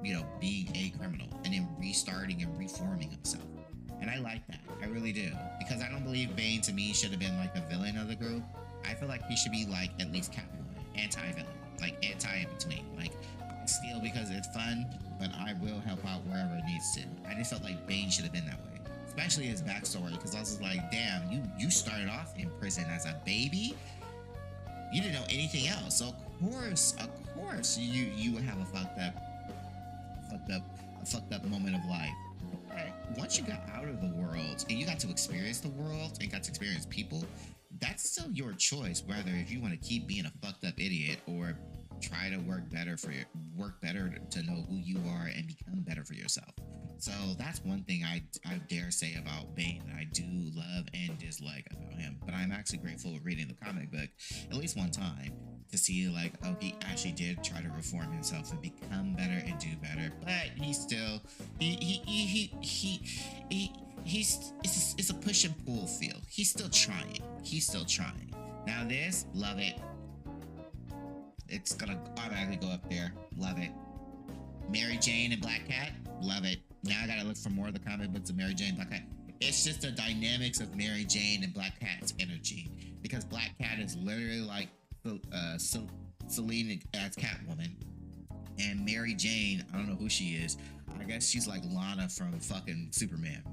you know, being a criminal and then restarting and reforming himself. And I like that. I really do. Because I don't believe Bane to me should have been like a villain of the group. I feel like he should be like at least Catwoman, anti-villain, like anti in between. Like, steal because it's fun, but I will help out wherever it needs to. I just felt like Bane should have been that way. Especially his backstory, because I was like, damn, you started off in prison as a baby. You didn't know anything else. So of course, you would have a fucked up moment of life. But once you got out of the world and you got to experience the world and got to experience people, that's still your choice. Whether if you want to keep being a fucked up idiot or try to work better to know who you are and become better for yourself. So that's one thing I dare say about Bane that I do love and dislike about him. But I'm actually grateful for reading the comic book at least one time to see like, oh, he actually did try to reform himself and become better and do better. But he's still it's a push and pull feel. He's still trying. Now this, love it. It's gonna automatically go up there. Love it. Mary Jane and Black Cat, love it. Now I gotta look for more of the comic books of Mary Jane and Black Cat. It's just the dynamics of Mary Jane and Black Cat's energy. Because Black Cat is literally like Selene as Catwoman. And Mary Jane, I don't know who she is. I guess she's like Lana from fucking Superman.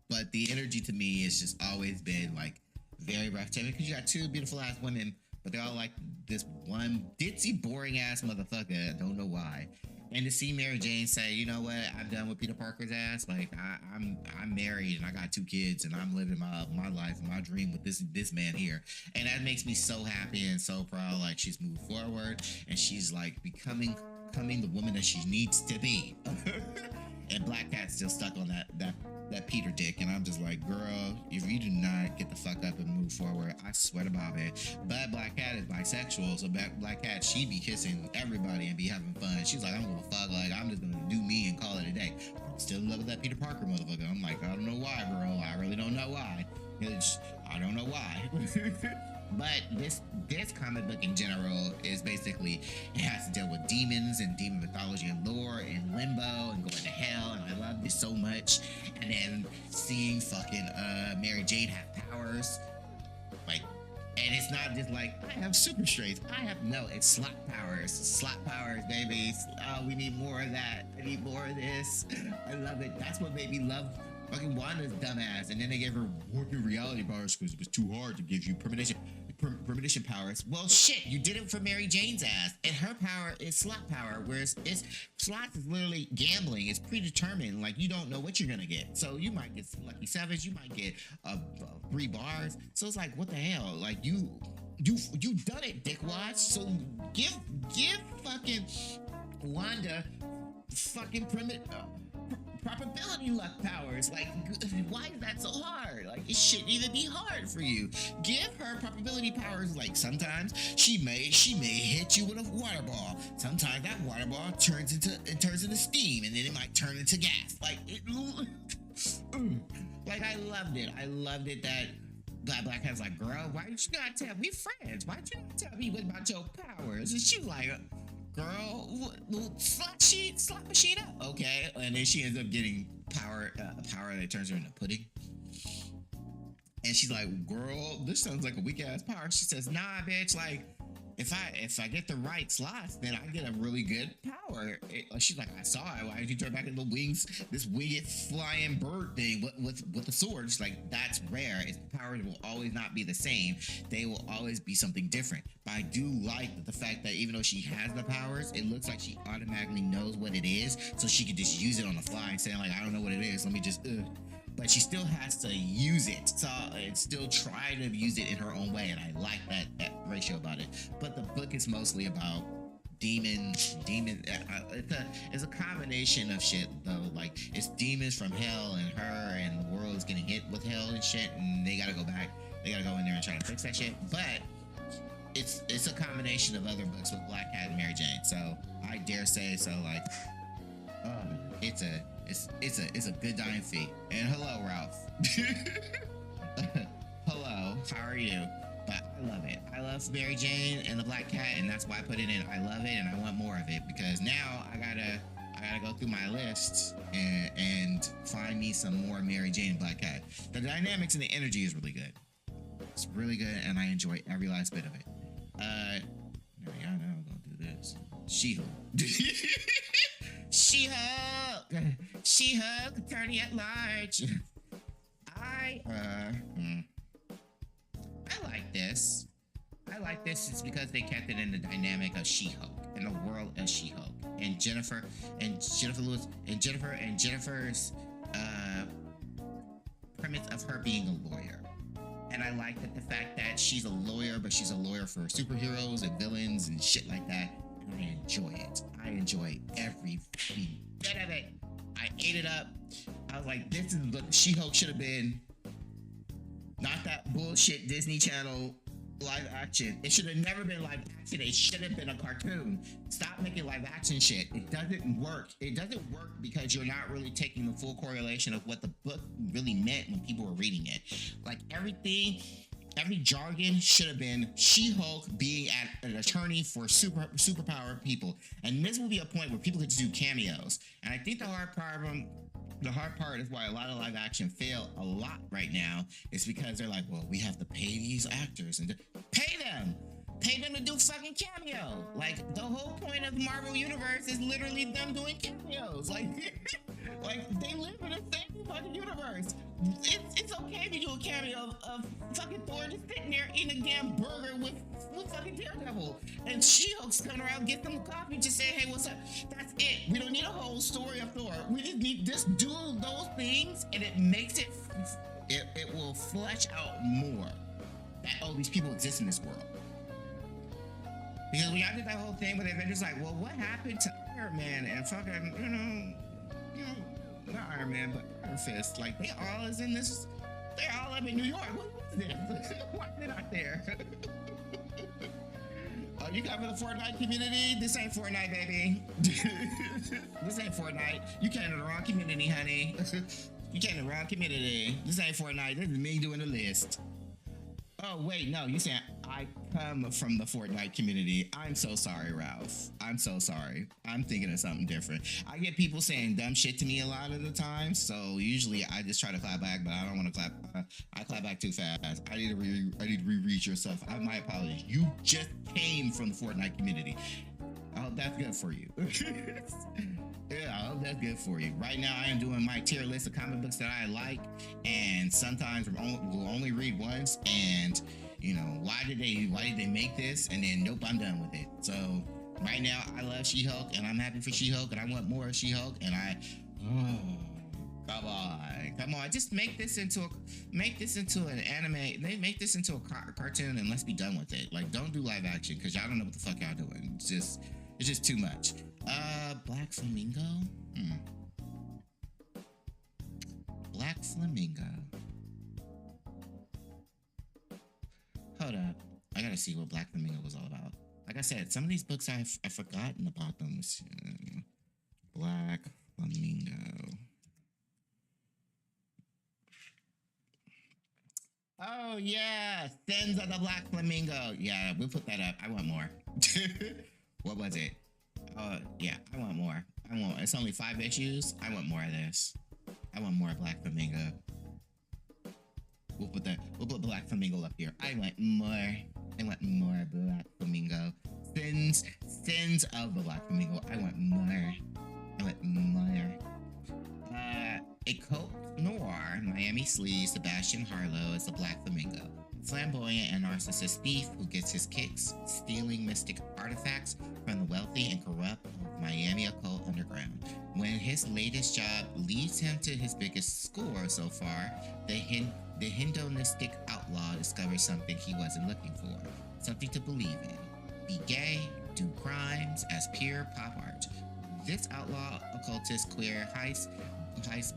But the energy to me has just always been like very breathtaking. Because you got two beautiful ass women, but they're all like this one ditzy, boring ass motherfucker. I don't know why. And to see Mary Jane say, you know what, I'm done with Peter Parker's ass. Like I'm married and I got 2 kids and I'm living my life and my dream with this man here. And that makes me so happy and so proud. Like she's moved forward and she's like becoming the woman that she needs to be. And Black Cat's still stuck on that Peter dick, and I'm just like, girl, if you do not get the fuck up and move forward, I swear about it. But Black Cat is bisexual, so Black Cat, she be kissing everybody and be having fun. She's like, I'm gonna fuck, like I'm just gonna do me and call it a day. I'm still in love with that Peter Parker motherfucker. I'm like, I don't know why, girl. I really don't know why. I don't know why. But this comic book in general is basically, it has to deal with demons and demon mythology and lore and limbo and going to hell, and I love this so much. And then seeing fucking Mary Jane have powers, like, and it's not just like I have super strength. It's slot powers, baby. Oh, we need more of that. I need more of this. I love it. That's what made me love fucking Wanda's dumbass, and then they gave her working reality powers because it was too hard to give you premonition powers. Well, shit, you did it for Mary Jane's ass, and her power is slot power, whereas slots is literally gambling. It's predetermined. Like you don't know what you're gonna get, so you might get lucky sevens, you might get 3 bars. So it's like, what the hell? Like you done it, dickwad. So give fucking Wanda fucking probability luck powers. Like, why is that so hard? Like, it shouldn't even be hard for you. Give her probability powers. Like, sometimes she may hit you with a water ball. Sometimes that water ball turns into steam, and then it might turn into gas. Like, like I loved it. I loved it that Black Cat's like, girl, why did you not tell me? Friends, why did you not tell me what about your powers? And she was like, girl, slap machine up, okay? And then she ends up getting power that turns her into pudding. And she's like, girl, this sounds like a weak ass power. She says, nah, bitch, like if I get the right slots, then I get a really good power. She's like, I saw it. Why did you turn back into wings? This winged flying bird thing with the sword. She's like, that's rare. Its powers will always not be the same. They will always be something different. But I do like the fact that even though she has the powers, it looks like she automatically knows what it is, so she could just use it on the fly and say, like, I don't know what it is. Let me just but she still has to use it. So and still try to use it in her own way, and I like that ratio about it. But the book is mostly about demons. It's a combination of shit though. Like it's demons from hell and her, and the world is getting hit with hell and shit, and they gotta go back. They gotta go in there and try to fix that shit. But it's a combination of other books with Black Cat and Mary Jane. So I dare say so. Like, it's a good dying fee. And hello, Ralph. Hello, how are you? But I love it. I love Mary Jane and the Black Cat, and that's why I put it in. I love it, and I want more of it because now I gotta go through my list and find me some more Mary Jane and Black Cat. The dynamics and the energy is really good. It's really good, and I enjoy every last bit of it. Y'all know I'm gonna do this. She-Hulk. She-Hulk, attorney at large. I like this. I like this just because they kept it in the dynamic of She-Hulk, in the world of She-Hulk, and Jennifer's premise of her being a lawyer. And I like that the fact that she's a lawyer, but she's a lawyer for superheroes and villains and shit like that. And I enjoy it. I enjoy every bit of it. I ate it up. I was like, this is what She-Hulk should have been. Not that bullshit Disney Channel live action. It should have never been live action. It should have been a cartoon. Stop making live action shit. It doesn't work. It doesn't work because you're not really taking the full correlation of what the book really meant when people were reading it. Like everything, every jargon should have been She-Hulk being an attorney for superpowered people. And this will be a point where people could just do cameos. And I think the hard part is why a lot of live action fail a lot right now is because they're like, well, we have to pay these actors and pay them to do fucking cameo. Like the whole point of the Marvel universe is literally them doing cameos. Like they live in the same fucking universe. It's okay if you do a cameo of fucking Thor just sitting there eating a damn burger with fucking Daredevil, and She-Hulk's coming around, get them a coffee, just say, hey, what's up? That's it. We don't need a whole story of Thor. We just need just do those things, and it makes it will flesh out more that these people exist in this world. Because we got to that whole thing where they're just like, well, what happened to Iron Man and fucking, you know, not Iron Man, but Iron Fist? Like, they all is in this, they're all up in New York. What is this? Why are they not there? Oh, you got for the Fortnite community? This ain't Fortnite, baby. This ain't Fortnite. You came to the wrong community, honey. You came to the wrong community. This ain't Fortnite. This is me doing the list. Oh, wait, no, you saying I come from the Fortnite community. I'm so sorry, Ralph. I'm so sorry. I'm thinking of something different. I get people saying dumb shit to me a lot of the time, so usually I just try to clap back, but I don't want to clap. I clap back too fast. I need to reread your stuff. My apologies. You just came from the Fortnite community. I hope that's good for you. Yeah, I hope that's good for you. Right now, I am doing my tier list of comic books that I like, and sometimes we'll only read once. And you know, why did they make this? And then nope, I'm done with it. So right now, I love She-Hulk, and I'm happy for She-Hulk, and I want more of She-Hulk. And come on, just make this into an anime. They make this into a cartoon, and let's be done with it. Like, don't do live action because y'all don't know what the fuck y'all doing. It's just too much. Black Flamingo? Black Flamingo. Hold up. I gotta see what Black Flamingo was all about. Like I said, some of these books I've forgotten about them. Black Flamingo. Oh, yeah. Sins of the Black Flamingo. Yeah, we'll put that up. I want more. What was it? Yeah, I want more. It's only 5 issues. I want more of this. I want more Black Flamingo. We'll put Black Flamingo up here. I want more Black Flamingo. Sins of the Black Flamingo. I want more. A cult noir, Miami Sleaze, Sebastian Harlow is the Black Flamingo. flamboyant and narcissist thief who gets his kicks stealing mystic artifacts from the wealthy and corrupt of Miami occult underground. When his latest job leads him to his biggest score so far, the hedonistic outlaw discovers something he wasn't looking for, something to believe in. Be gay, do crimes as pure pop art. This outlaw occultist queer heist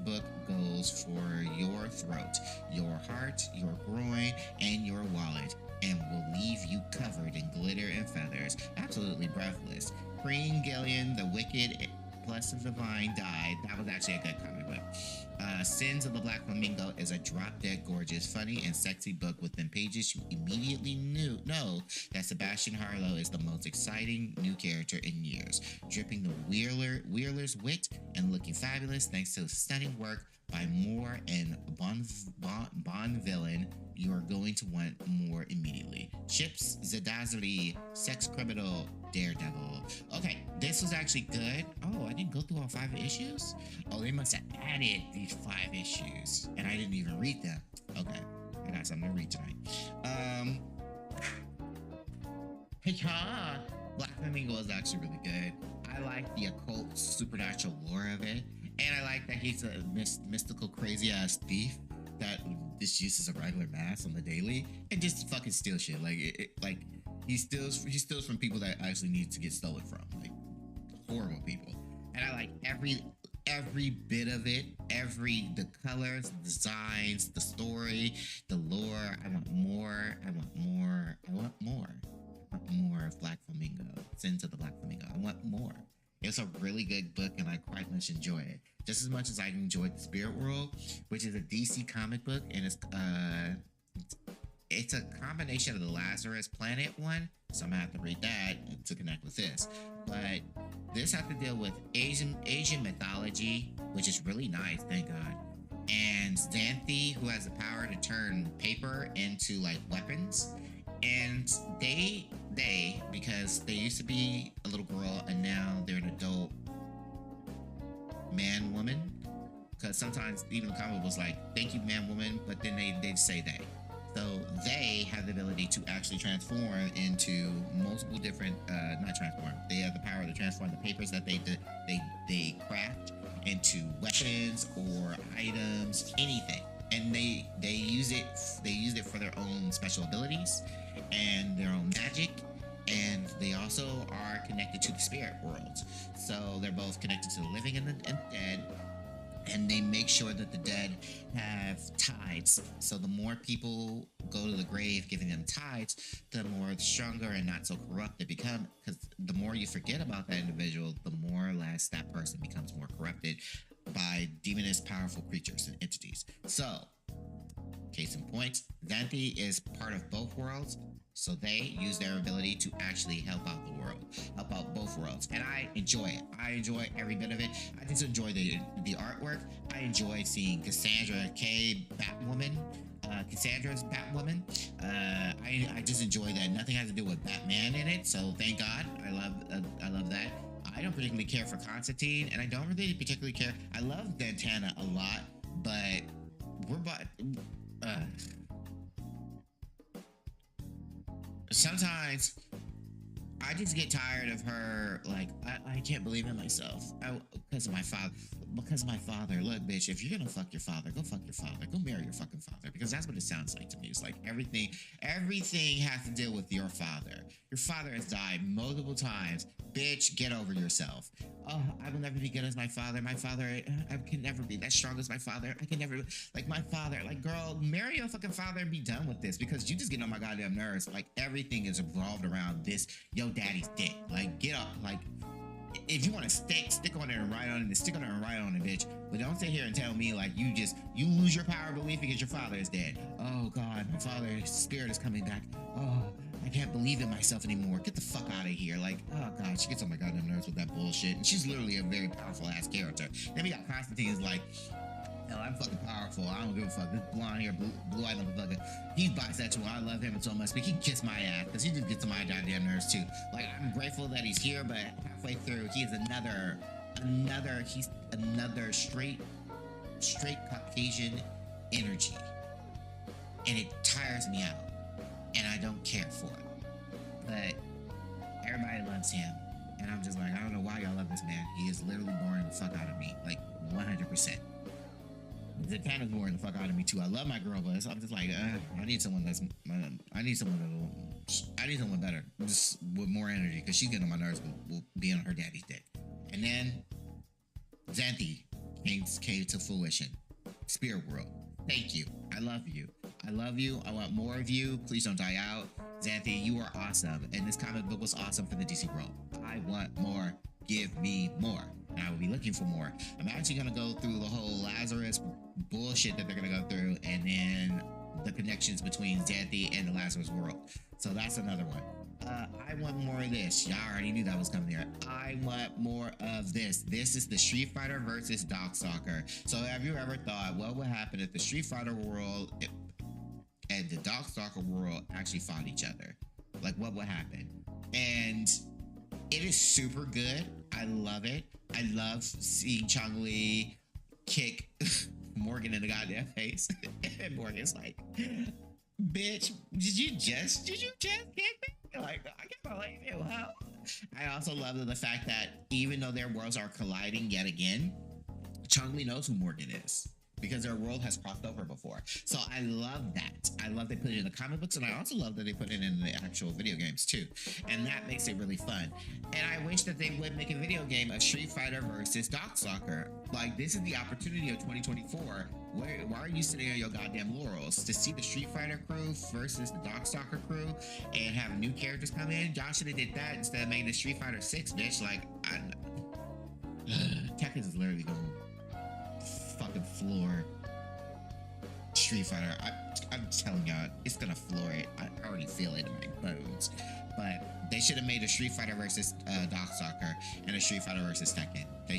book goes for your throat, your heart, your groin, and your wallet, and will leave you covered in glitter and feathers, absolutely breathless. Queen Gillian, the Wicked plus the Divine died. That was actually a good comic book. Sins of the Black Flamingo is a drop-dead gorgeous, funny, and sexy book within pages you immediately know that Sebastian Harlow is the most exciting new character in years, dripping the Wheeler's wit and looking fabulous thanks to stunning work by Moore and Bonvillain. You are going to want more immediately. Ships, Zadazzly, Sex Criminal, Daredevil. Okay, this was actually good. Oh, I didn't go through all 5 issues? Oh, they must have added these 5 issues, and I didn't even read them. Okay, I got something to read tonight. Black Flamingo is actually really good. I like the occult, supernatural lore of it, and I like that he's a mystical, crazy-ass thief that just uses a regular mask on the daily and just fucking steal shit. Like, he steals from people that actually need to get stolen from, like horrible people. And I like every bit of it, the colors, the designs, the story, the lore. I want more. I want more. I want more. I want more of Black Flamingo. Sins of the Black Flamingo. I want more. It's a really good book, and I quite much enjoy it. Just as much as I enjoyed The Spirit World, which is a DC comic book, and it's a combination of the Lazarus Planet one, so I'm gonna have to read that to connect with this. But this has to deal with Asian mythology, which is really nice, thank God. And Xanthi, who has the power to turn paper into like weapons. And they because they used to be a little girl and now they're an adult man woman, because sometimes even the comic was like, thank you man woman, but then they'd say they. So they have the ability to actually transform into multiple different not transform, they have the power to transform the papers that they craft into weapons or items, anything. And they use it for their own special abilities and their own magic, and they also are connected to the spirit world. So they're both connected to the living and the dead, and they make sure that the dead have tides. So the more people go to the grave giving them tides, the more stronger and not so corrupt they become, because the more you forget about that individual, the more or less that person becomes more corrupted by demonous powerful creatures and entities. So, case in point, Xanthi is part of both worlds, so they use their ability to actually help out both worlds. And I enjoy it. I enjoy every bit of it. I just enjoy the artwork. I enjoy seeing Cassandra K. Cassandra's Batwoman. I just enjoy that. Nothing has to do with Batman in it, so thank God. I love that. I don't particularly care for Constantine, and I don't really particularly care. I love Dantana a lot, but sometimes I just get tired of her. Like, I can't believe in myself because of my father. Look, bitch, if you're gonna fuck your father, go fuck your father. Go marry your fucking father, because that's what it sounds like to me. It's like everything has to deal with your father. Your father has died multiple times. Bitch, get over yourself. Oh, I will never be good as my father. My father, I can never be that strong as my father. I can never, like my father. Like, girl, marry your fucking father and be done with this, because you just get on my goddamn nerves. Like, everything is revolved around this, yo daddy's dick. Like, get up. Like, if you want to stick on it and write on it, stick on it and write on it, bitch. But don't sit here and tell me like you lose your power of belief because your father is dead. Oh God, my father's spirit is coming back. Oh, I can't believe in myself anymore. Get the fuck out of here. Like, oh God, she gets on my goddamn nerves with that bullshit. And she's literally a very powerful ass character. Then we got Constantine's like, hell, I'm fucking powerful. I don't give a fuck. This blonde hair, blue-eyed motherfucker. He's bisexual. I love him so much, but he can kiss my ass because he just gets on my goddamn nerves too. Like, I'm grateful that he's here, but halfway through, he's another straight Caucasian energy, and it tires me out. and I don't care for it. But everybody loves him, and I'm just like, I don't know why y'all love this man. He is literally boring the fuck out of me, like 100%. The kind of boring the fuck out of me too. I love my girl, but I'm just like, I need someone better, just with more energy, because she's getting on my nerves. Will be on her daddy's dick. And then Xanthi came to fruition. Spirit World, thank you. I love you. I love you. I want more of you. Please don't die out. Xanthi, you are awesome. And this comic book was awesome for the DC world. I want more. Give me more. And I will be looking for more. I'm actually going to go through the whole Lazarus bullshit that they're going to go through, and then the connections between Xanthi and the Lazarus world. So that's another one. I want more of this. Y'all already knew that was coming there. I want more of this. This is the Street Fighter versus Darkstalker. So have you ever thought, what would happen if the Street Fighter world and the Darkstalker world actually fought each other? Like, what would happen? And it is super good. I love it. I love seeing Chun-Li kick Morgan in the goddamn face. And Morgan's like, bitch, did you just kick me? Like, I can't believe you. Wow. I also love the fact that even though their worlds are colliding yet again, Chun-Li knows who Morgan is, because their world has crossed over before. So I love that. I love they put it in the comic books, and I also love that they put it in the actual video games too. And that makes it really fun. And I wish that they would make a video game of Street Fighter versus Darkstalker. Like, this is the opportunity of 2024. Why are you sitting on your goddamn laurels? To see the Street Fighter crew versus the Darkstalker crew and have new characters come in? Y'all should have did that instead of making the Street Fighter 6, bitch. Like, Tekken is literally going fucking floor Street Fighter. I'm telling y'all, it's gonna floor it. I already feel it in my bones. But they should have made a Street Fighter versus Darkstalker and a Street Fighter versus Tekken. They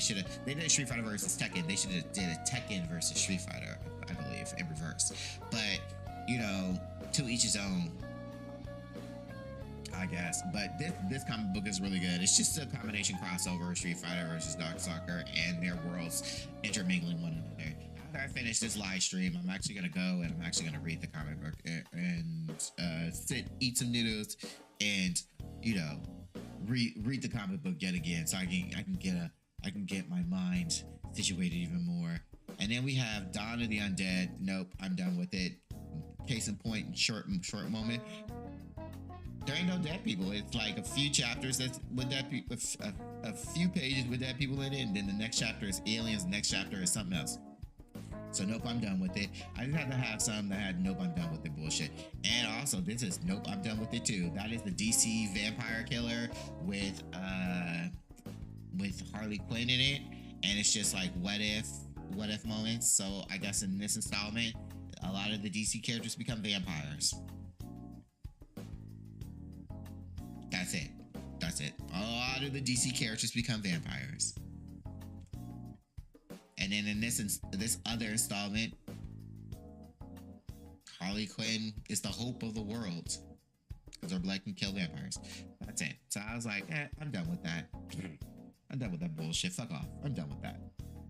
did a Street Fighter versus Tekken. They should have did a Tekken versus Street Fighter, I believe, in reverse. But, you know, to each his own, I guess. But this comic book is really good. It's just a combination crossover of Street Fighter versus Darkstalker and their worlds intermingling one another. After I finish this live stream, I'm actually gonna go and I'm actually gonna read the comic book and eat some noodles, and, you know, read the comic book yet again, so I can get my mind situated even more. And then we have Dawn of the Undead. Nope, I'm done with it. Case in point, short moment. There ain't no dead people. It's like a few chapters that's with dead people, a few pages with dead people in it, and then the next chapter is aliens. The next chapter is something else. So nope, I'm done with it. I just had to have some that had nope, I'm done with it bullshit. And also, this is nope, I'm done with it too. That is the DC Vampire Killer with Harley Quinn in it, and it's just like what if moments. So I guess in this installment, a lot of the DC characters become vampires. That's it. A lot of the DC characters become vampires. And then in this other installment, Harley Quinn is the hope of the world, because her blood can kill vampires. That's it. So I was like, I'm done with that. I'm done with that bullshit. Fuck off. I'm done with that.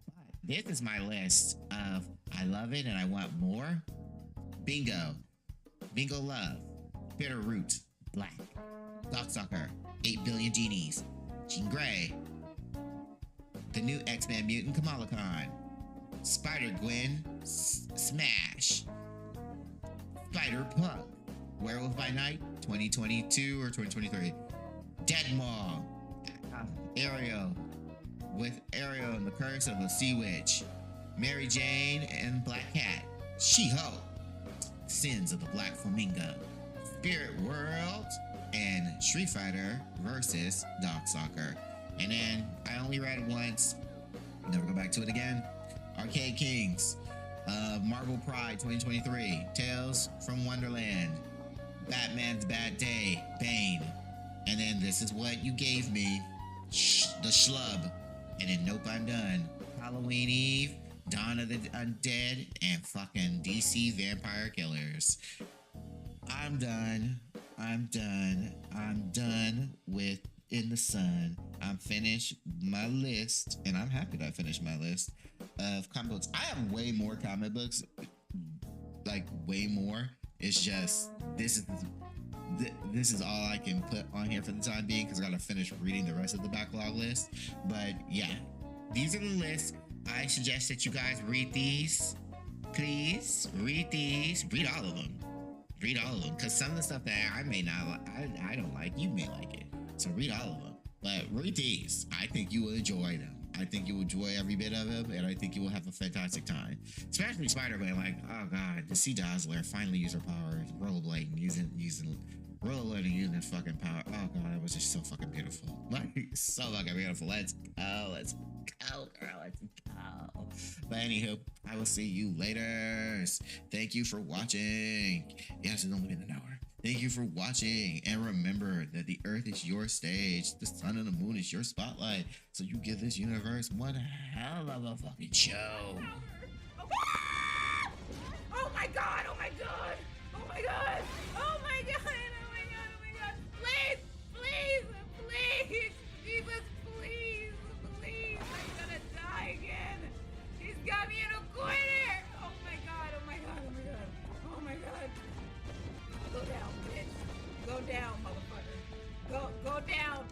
But this is my list of I love it and I want more. Bingo Love, Bitter Root, Black, Darkstalker, 8 Billion Genies, Jean Grey, the new X-Men mutant Kamala Khan, Spider-Gwen, Smash, Spider-Punk, Werewolf by Night, 2022 or 2023, Deadmaw, Ariel, with Ariel and the Curse of the Sea Witch, Mary Jane and Black Cat, She-Hulk, Sins of the Black Flamingo, Spirit World, and Street Fighter versus Darkstalker. And then I only read it once, never go back to it again. Arcade Kings, Marvel Pride 2023, Tales from Wonderland, Batman's Bad Day, Bane, and then This Is What You Gave Me, The Schlub, and then Nope, I'm Done, Halloween Eve, Dawn of the Undead, and fucking DC Vampire Killers. I'm done with In the Sun. I'm finished my list, and I'm happy that I finished my list of comic books. I have way more comic books, like way more. It's just this this is all I can put on here for the time being because I gotta finish reading the rest of the backlog list. But yeah, these are the lists. I suggest that you guys read these. Please read these. Read all of them. Read all of them, because some of the stuff that I may not like, I don't like, you may like it. So read all of them. But read these. I think you will enjoy them. I think you will enjoy every bit of them, and I think you will have a fantastic time. Especially Spider-Man, like, oh god, to see Dazzler finally use her powers, rollerblading, using rollerblading, using his fucking power. Oh god, it was just so fucking beautiful. Like, so fucking beautiful. Let's go, girl, let's go. But anywho, I will see you later. Thank you for watching. Yes, it's only been an hour. Thank you for watching, and remember that the earth is your stage, the sun and the moon is your spotlight, so you give this universe one hell of a fucking show. Oh my god, oh my god, oh my god, oh my god.